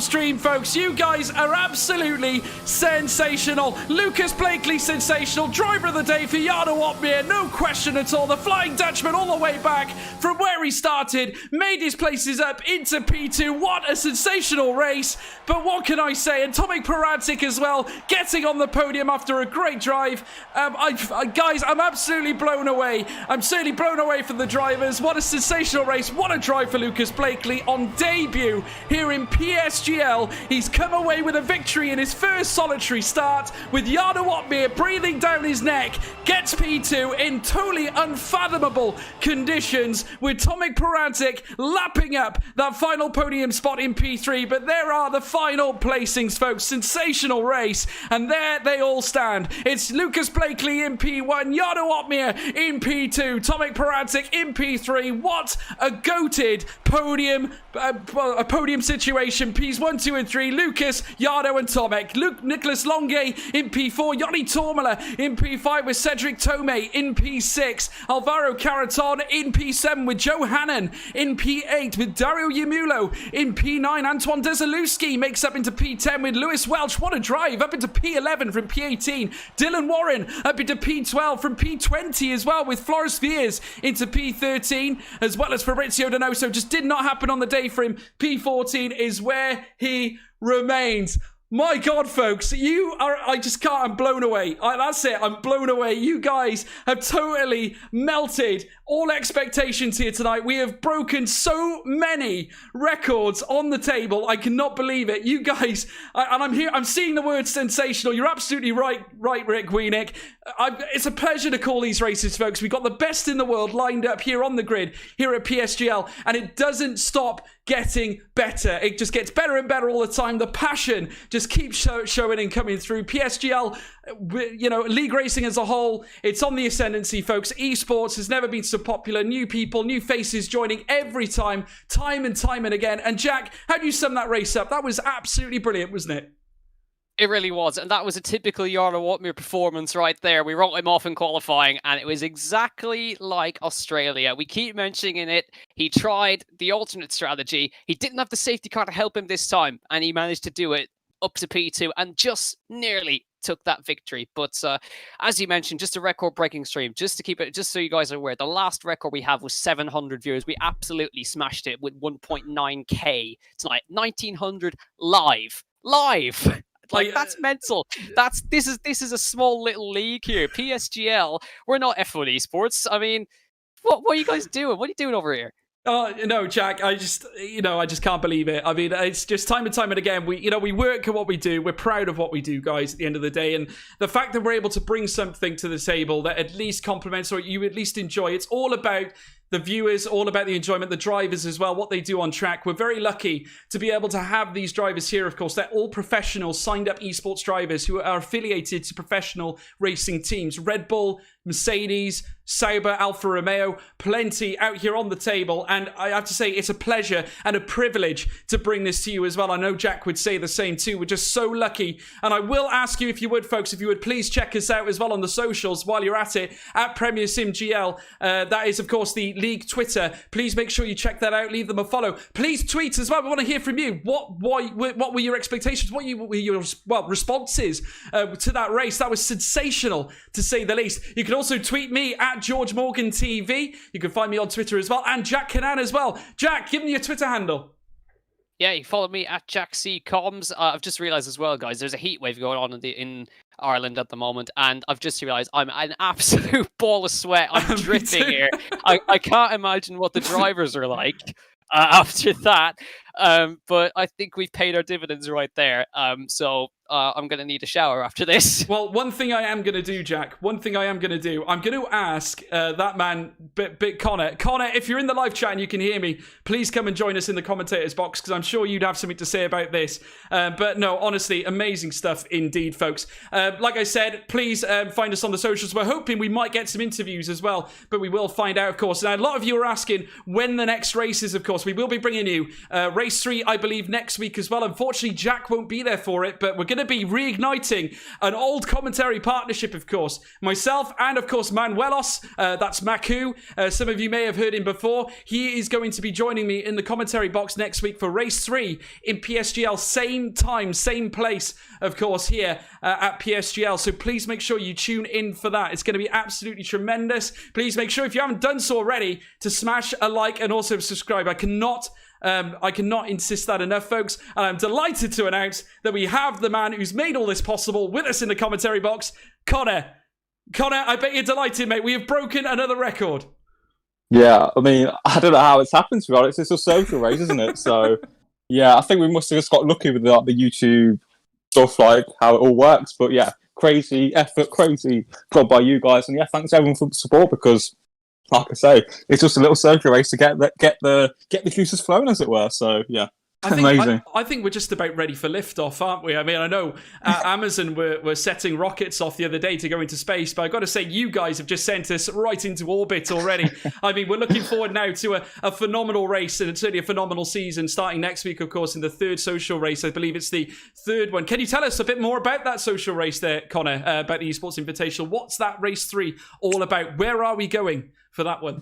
stream, folks. You guys are absolutely sensational. Lucas Blakely, sensational. Driver of the day for Jarno Opmeer, no question at all. The Flying Dutchman all the way back from where he started, made his places up into P2. What a sensational race. But what can I say? And Tomek Perantic as well, getting on the podium after a great drive. Guys, I'm absolutely blown away. I'm certainly blown away from the drivers. What a sensational race. What a drive for Lucas Blakely on debut here in PSGL. He's come away with a victory in his first solitary start, with Jarno Opmeer breathing down his neck. Gets P2 in totally unfathomable conditions, with Tomek Perantic lapping up that final podium spot in P3. But there are the final placings, folks. Sensational race, and there they all stand. It's Lucas Blakely in P1, Jarno Opmeer in P2, Tomek Perantic in P3. What a goated podium situation. Ps 1, 2 and 3, Lucas, Jarno and Tomek. Nicholas Longue in P4, Yoni Tormala in P5 with Cedric Tomei in P6, Alvaro Caraton in P7 with Joe Hannon in P8 with Dario Yamulo in P9. Antoine Desaluski makes up into P10 with Lewis Welch. What a drive, up into P11 from P18. Dylan Warren up into P12 from P20 as well, with Floris Viers into P13, as well as Fabrizio Donoso. Just did not happen on the day for him. P14 is where he remains. My God, folks, I just can't, I'm blown away. That's it, I'm blown away. You guys have totally melted all expectations here tonight. We have broken so many records on the table. I cannot believe it. You guys, and I'm seeing the word sensational. You're absolutely right, Rick Wienik. It's a pleasure to call these races, folks. We've got the best in the world lined up here on the grid, here at PSGL, and it doesn't stop getting better. It just gets better and better all the time. The passion just keeps showing and coming through. PSGL, league racing as a whole, it's on the ascendancy, folks. Esports has never been so popular. New people, new faces joining every time and time and again. And Jack, how do you sum that race up? That was absolutely brilliant, wasn't it? It really was, and that was a typical Jarno Opmeer performance right there. We wrote him off in qualifying, and it was exactly like Australia. We keep mentioning it. He tried the alternate strategy. He didn't have the safety car to help him this time, and he managed to do it up to P2 and just nearly took that victory. But as you mentioned, just a record-breaking stream. Just to keep it, just so you guys are aware, the last record we have was 700 viewers. We absolutely smashed it with 1.9k tonight. 1900 live. Like, that's mental. This is a small little league here. PSGL. We're not F1 Esports. I mean, what are you guys doing? What are you doing over here? Oh, no, Jack, I just can't believe it. I mean, it's just time and time and again, we work at what we do. We're proud of what we do, guys, at the end of the day. And the fact that we're able to bring something to the table that at least complements or you at least enjoy, it's all about the viewers, all about the enjoyment, the drivers as well, what they do on track. We're very lucky to be able to have these drivers here, of course. They're all professional, signed up esports drivers who are affiliated to professional racing teams. Red Bull, Mercedes, Sauber, Alfa Romeo, plenty out here on the table. And I have to say, it's a pleasure and a privilege to bring this to you as well. I know Jack would say the same too. We're just so lucky. And I will ask you, if you would, folks, if you would please check us out as well on the socials while you're at it, at Premier Sim GL. That is, of course, the league Twitter. Please make sure you check that out. Leave them a follow. Please tweet as well. We want to hear from you. What were your expectations? What were your responses to that race? That was sensational, to say the least. You can also tweet me at George Morgan TV. You can find me on Twitter as well, and Jack Canan as well. Jack, give me your Twitter handle. Yeah, you follow me at Jack C Coms. I've just realised as well, guys, there's a heat wave going on in Ireland at the moment, and I've just realised I'm an absolute ball of sweat. I'm dripping here. I can't imagine what the drivers are like after that. But I think we've paid our dividends right there. So I'm going to need a shower after this. Well, one thing I am going to do, Jack, I'm going to ask that man, Connor. Connor, if you're in the live chat and you can hear me, please come and join us in the commentators box, because I'm sure you'd have something to say about this. But no, honestly, amazing stuff indeed, folks. Like I said, please find us on the socials. We're hoping we might get some interviews as well, but we will find out, of course. Now, a lot of you are asking when the next race is, of course. We will be bringing you race 3, I believe, next week as well. Unfortunately, Jack won't be there for it, but we're going to be reigniting an old commentary partnership, of course. Myself and, of course, Manuelos, that's Maku. Some of you may have heard him before. He is going to be joining me in the commentary box next week for race 3 in PSGL. Same time, same place, of course, here at PSGL. So please make sure you tune in for that. It's going to be absolutely tremendous. Please make sure, if you haven't done so already, to smash a like and also subscribe. I cannot insist that enough, folks. And I'm delighted to announce that we have the man who's made all this possible with us in the commentary box, Connor. Connor, I bet you're delighted, mate. We have broken another record. Yeah, I mean, I don't know how it's happened, to be honest. It's a social race, isn't it? So, yeah, I think we must have just got lucky with the YouTube stuff, like how it all works. But yeah, crazy effort, crazy job by you guys. And yeah, thanks everyone for the support, because like I say, it's just a little circular race to get the juices flowing, as it were. So yeah, amazing. I think we're just about ready for liftoff, aren't we? I mean, I know Amazon were setting rockets off the other day to go into space, but I've got to say, you guys have just sent us right into orbit already. I mean, we're looking forward now to a phenomenal race, and certainly a phenomenal season starting next week, of course, in the third social race. I believe it's the third one. Can you tell us a bit more about that social race there, Connor, about the Esports Invitational? What's that race 3 all about? Where are we going for that one?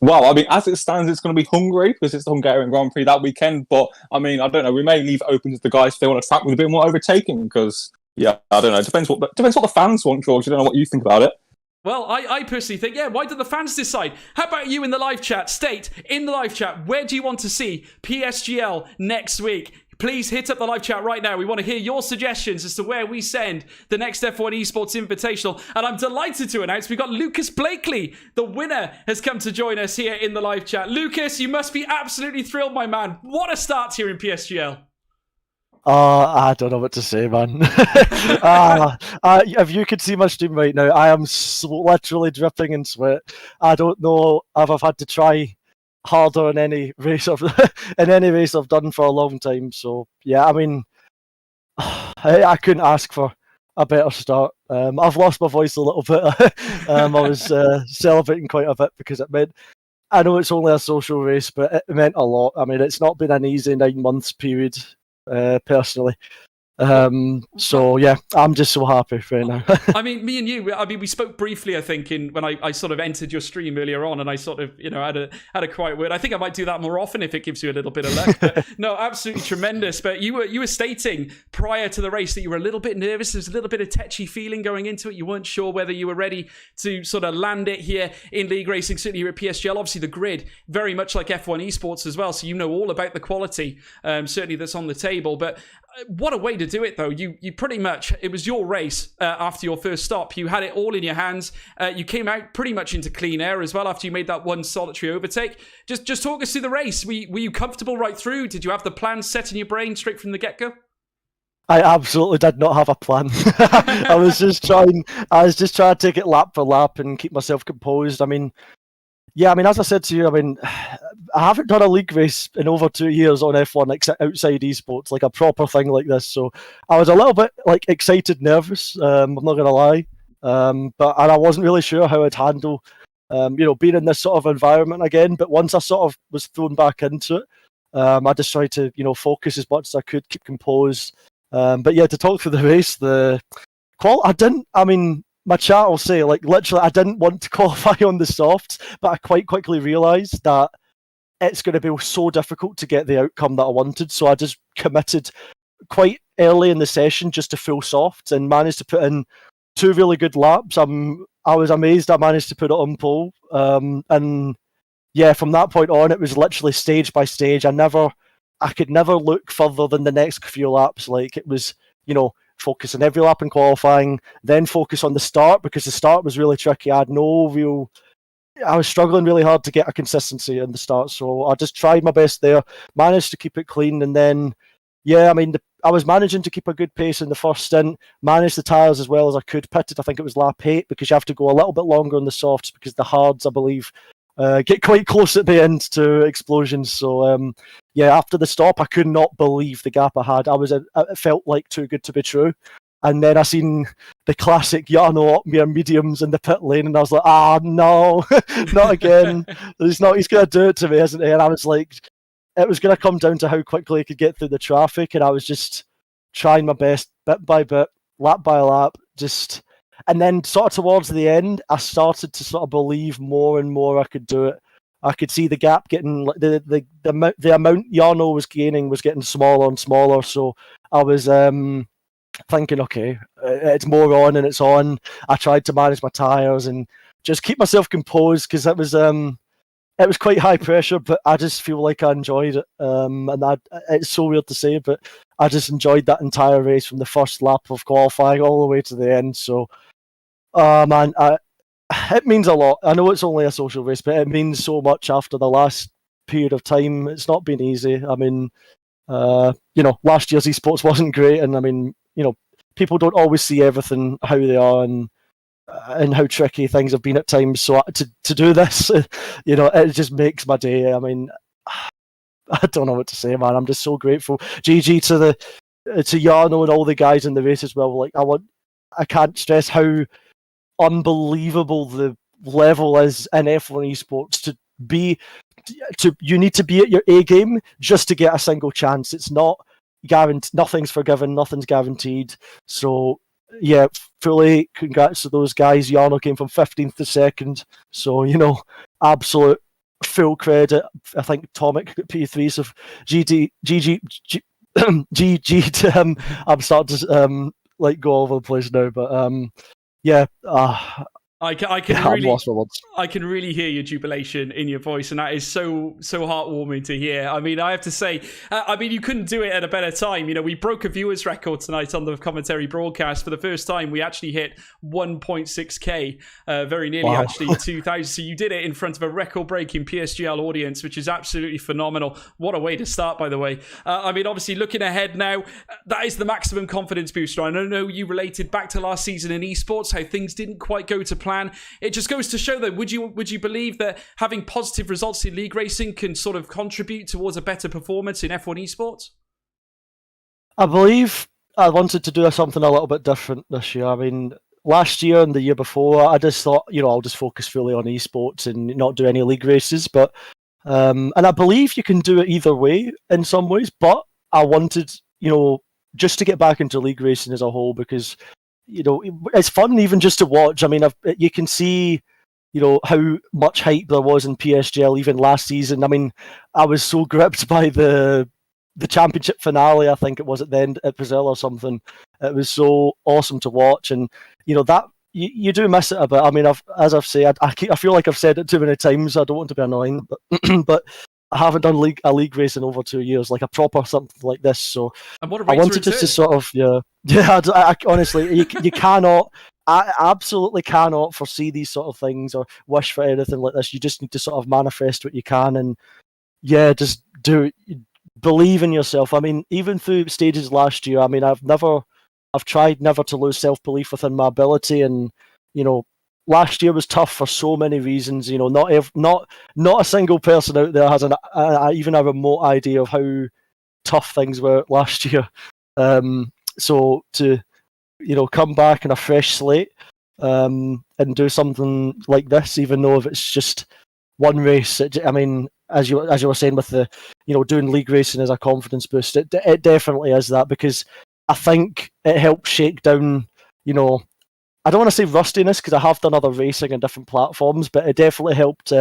Well, I mean, as it stands, it's going to be Hungary, because it's the Hungarian Grand Prix that weekend. But I mean, I don't know. We may leave it open to the guys if they want to track with a bit more overtaking, because yeah, I don't know. It depends what the fans want, George. I don't know what you think about it. Well, I personally think, yeah, why do the fans decide? How about you in the live chat? State in the live chat, where do you want to see PSGL next week? Please hit up the live chat right now. We want to hear your suggestions as to where we send the next F1 Esports Invitational. And I'm delighted to announce we've got Lucas Blakely. The winner has come to join us here in the live chat. Lucas, you must be absolutely thrilled, my man. What a start here in PSGL. I don't know what to say, man. If you could see my stream right now, I am literally dripping in sweat. I don't know if I've had to try harder in any race I've done for a long time. So yeah, I mean, I couldn't ask for a better start. I've lost my voice a little bit. I was celebrating quite a bit, because it meant, I know it's only a social race, but it meant a lot. I mean, it's not been an easy 9 months period, personally. So yeah, I'm just so happy right now. I mean, me and you, we spoke briefly, I think, when I sort of entered your stream earlier on, and I sort of, had a quiet word. I think I might do that more often if it gives you a little bit of luck. But no, absolutely tremendous. But you were stating prior to the race that you were a little bit nervous. There was a little bit of tetchy feeling going into it. You weren't sure whether you were ready to sort of land it here in league racing, certainly here at PSGL. Obviously, the grid, very much like F1 Esports as well, so you know all about the quality, certainly that's on the table. But what a way to do it, though. You pretty much, it was your race after your first stop. You had it all in your hands. You came out pretty much into clean air as well after you made that one solitary overtake. Just talk us through the race. Were you comfortable right through? Did you have the plan set in your brain straight from the get-go? I absolutely did not have a plan. I was just trying to take it lap for lap and keep myself composed. I mean, as I said to you, I mean, I haven't done a league race in over 2 years on F1 outside esports, like a proper thing like this. So I was a little bit excited, nervous. I'm not gonna lie. And I wasn't really sure how I'd handle, being in this sort of environment again. But once I sort of was thrown back into it, I just tried to, focus as much as I could, keep composed. But yeah, to talk through the race, my chat will say, like, literally, I didn't want to qualify on the softs, but I quite quickly realised that it's going to be so difficult to get the outcome that I wanted. So I just committed quite early in the session just to full softs and managed to put in 2 really good laps. I was amazed I managed to put it on pole. And yeah, from that point on, it was literally stage by stage. I could never look further than the next few laps. Like, it was, focus on every lap in qualifying, then focus on the start, because the start was really tricky. I was struggling really hard to get a consistency in the start, so I just tried my best there, managed to keep it clean, and then, I was managing to keep a good pace in the first stint, managed the tyres as well as I could, pitted, I think it was lap 8, because you have to go a little bit longer on the softs, because the hards, I believe, get quite close at the end to explosions. So after the stop, I could not believe the gap I had. It felt like too good to be true. And then I seen the classic Jarno up near mediums in the pit lane, and I was like, no, not again. He's going to do it to me, isn't he? And I was like, it was going to come down to how quickly I could get through the traffic, and I was just trying my best, bit by bit, lap by lap, and then sort of towards the end, I started to sort of believe more and more I could do it. I could see the gap getting, the amount Jarno was gaining was getting smaller and smaller. So I was thinking, okay, it's more on and it's on. I tried to manage my tyres and just keep myself composed, because it was quite high pressure, but I just feel like I enjoyed it. It's so weird to say, but I just enjoyed that entire race from the first lap of qualifying all the way to the end. So, man, it means a lot. I know it's only a social race, but it means so much after the last period of time. It's not been easy. I mean, last year's esports wasn't great, and people don't always see everything how they are, and how tricky things have been at times. So to do this, it just makes my day. I mean, I don't know what to say, man. I'm just so grateful. GG to Jarno and all the guys in the race as well. Like, I can't stress how unbelievable the level is in F1 esports. You need to be at your A game just to get a single chance. It's not guaranteed. Nothing's forgiven. Nothing's guaranteed. So yeah, fully congrats to those guys. Jarno came from 15th to 2nd. So, absolute full credit. I think Tomic got P3, so GG to him. I'm starting to go all over the place now, but I can really hear your jubilation in your voice, and that is so heartwarming to hear. I mean, I have to say, you couldn't do it at a better time. We broke a viewers record tonight on the commentary broadcast. For the first time, we actually hit 1.6k, very nearly actually 2,000. So you did it in front of a record-breaking PSGL audience, which is absolutely phenomenal. What a way to start, by the way. Obviously, looking ahead now, that is the maximum confidence booster. I know you related back to last season in esports, how things didn't quite go to plan. It just goes to show that would you believe that having positive results in league racing can sort of contribute towards a better performance in F1 esports? I believe I wanted to do something a little bit different this year. I mean, last year and the year before, I just thought, I'll just focus fully on esports and not do any league races. But and I believe you can do it either way in some ways. But I wanted, just to get back into league racing as a whole, because it's fun even just to watch. I mean, you can see, how much hype there was in PSGL even last season. I mean, I was so gripped by the championship finale, I think it was at the end at Brazil or something. It was so awesome to watch, and that you do miss it a bit. I mean, as I've said, I feel like I've said it too many times. I don't want to be annoying, but I haven't done a league race in over 2 years, like a proper something like this. So I wanted just to sort of, I honestly, you cannot, I absolutely cannot foresee these sort of things or wish for anything like this. You just need to sort of manifest what you can, and just do it. Believe in yourself. I mean, even through stages last year, I mean, I've tried never to lose self-belief within my ability, and last year was tough for so many reasons. Not a single person out there has even a remote idea of how tough things were last year. So to come back in a fresh slate, and do something like this, even though if it's just one race. I mean, as you were saying with the, doing league racing as a confidence boost, it definitely is that, because I think it helps shake down, I don't want to say rustiness, because I have done other racing on different platforms, but it definitely helped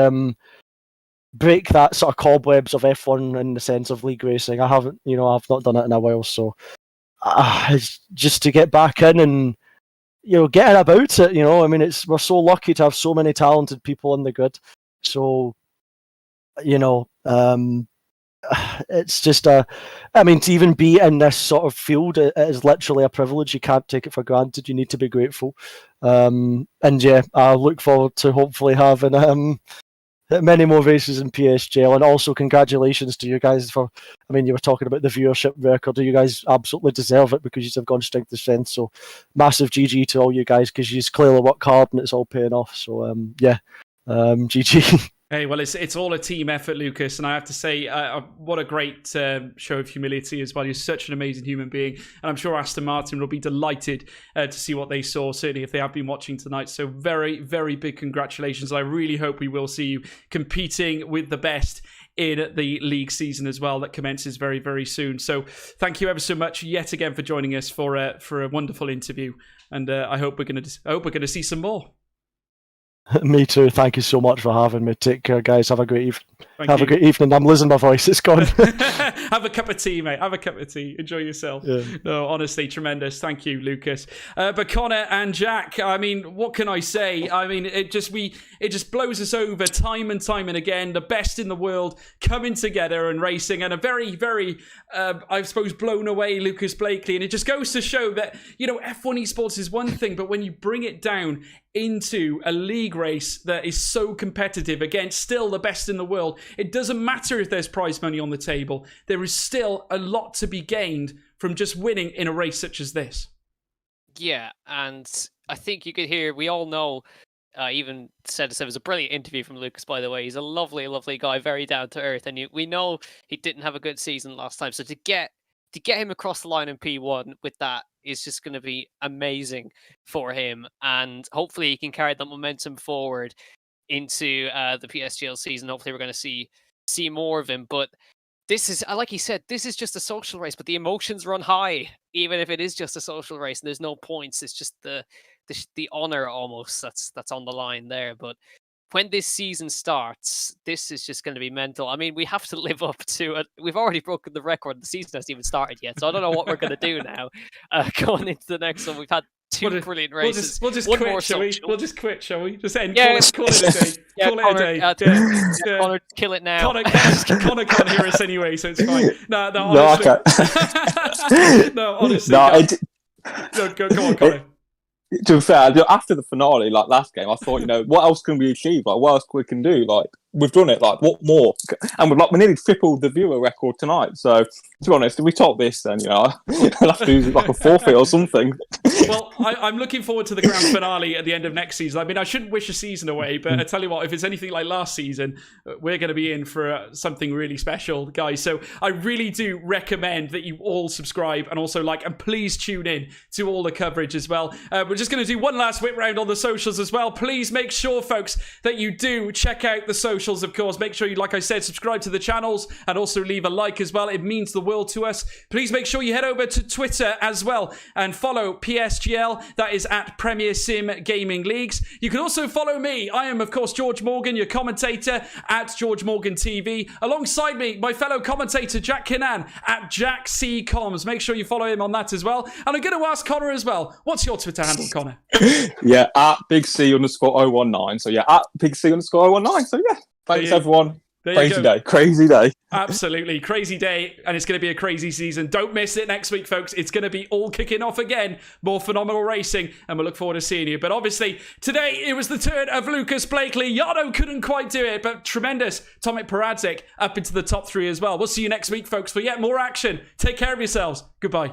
break that sort of cobwebs of F1 in the sense of league racing. I haven't, I've not done it in a while, so it's just to get back in and getting about it. I mean, we're so lucky to have so many talented people in the grid. So, it's just to even be in this sort of field, it is literally a privilege. You can't take it for granted. You need to be grateful. And yeah, I look forward to hopefully having many more races in PSGL, and also congratulations to you guys for, you were talking about the viewership record. You guys absolutely deserve it, because you have gone strength to strength. So massive GG to all you guys, because you clearly work hard and it's all paying off. So GG. Hey, well, it's all a team effort, Lucas, and I have to say, what a great show of humility as well. You're such an amazing human being, and I'm sure Aston Martin will be delighted to see what they saw, certainly if they have been watching tonight. So very, very big congratulations. I really hope we will see you competing with the best in the league season as well, that commences very, very soon. So thank you ever so much yet again for joining us for a wonderful interview, and I hope we're going to see some more. Me too. Thank you so much for having me. Take care, guys. Have a great evening. Have a great evening. I'm losing my voice. It's gone. Have a cup of tea, mate. Have a cup of tea. Enjoy yourself. Yeah. No, honestly, tremendous. Thank you, Lucas. But Connor and Jack, what can I say? It just blows us over time and time and again. The best in the world coming together and racing, and a very, very, I suppose, blown away Lucas Blakely. And it just goes to show that, F1 esports is one thing, but when you bring it down into a league race that is so competitive against still the best in the world, it doesn't matter if there's prize money on the table. There is still a lot to be gained from just winning in a race such as this. Yeah, and I think you could hear, we all know, even said it was a brilliant interview from Lucas, by the way. He's a lovely, lovely guy, very down to earth, and we know he didn't have a good season last time, so to get him across the line in P1 with that is just going to be amazing for him, and hopefully he can carry that momentum forward into the PSGL season. Hopefully we're going to see more of him. But this is, like he said, this is just a social race, but the emotions run high, even if it is just a social race and there's no points. It's just the honor almost that's on the line there. But when this season starts, this is just going to be mental. We have to live up to it. We've already broken the record. The season hasn't even started yet, so I don't know what we're going to do now going into the next one. We've had two brilliant races. We'll just quit, shall we? We'll just quit, shall we? Just end. Yeah, call it a day. Call it a day. Connor, kill it now. Connor can't hear us anyway, so it's fine. No, honestly. No, honestly. Go on, Connor. To be fair, after the finale, like last game, I thought, what else can we achieve? Like, what else we can do? Like, we've done it. Like, what more? And we nearly tripled the viewer record tonight. So, to be honest, if we top this, then I'll have to do like a forfeit or something. Well, I'm looking forward to the grand finale at the end of next season. I shouldn't wish a season away, but I tell you what, if it's anything like last season, we're going to be in for something really special, guys. So I really do recommend that you all subscribe and also like, and please tune in to all the coverage as well. We're just going to do one last whip round on the socials as well. Please make sure, folks, that you do check out the socials, of course. Make sure you, like I said, subscribe to the channels and also leave a like as well. It means the world to us. Please make sure you head over to Twitter as well and follow PSGL. That is at Premier Sim Gaming Leagues. You can also follow me. I am, of course, George Morgan, your commentator at George Morgan TV. Alongside me, my fellow commentator, Jack Kinnan at Jack C Coms. Make sure you follow him on that as well. And I'm going to ask Connor as well. What's your Twitter handle, Connor? Yeah, at Big C _019. So yeah, at Big C _019. So yeah, thanks everyone. Crazy day. Absolutely. Crazy day. And it's going to be a crazy season. Don't miss it next week, folks. It's going to be all kicking off again. More phenomenal racing. And we'll look forward to seeing you. But obviously, today it was the turn of Lucas Blakely. Yano couldn't quite do it, but tremendous. Tomek Paradzik up into the top 3 as well. We'll see you next week, folks, for yet more action. Take care of yourselves. Goodbye.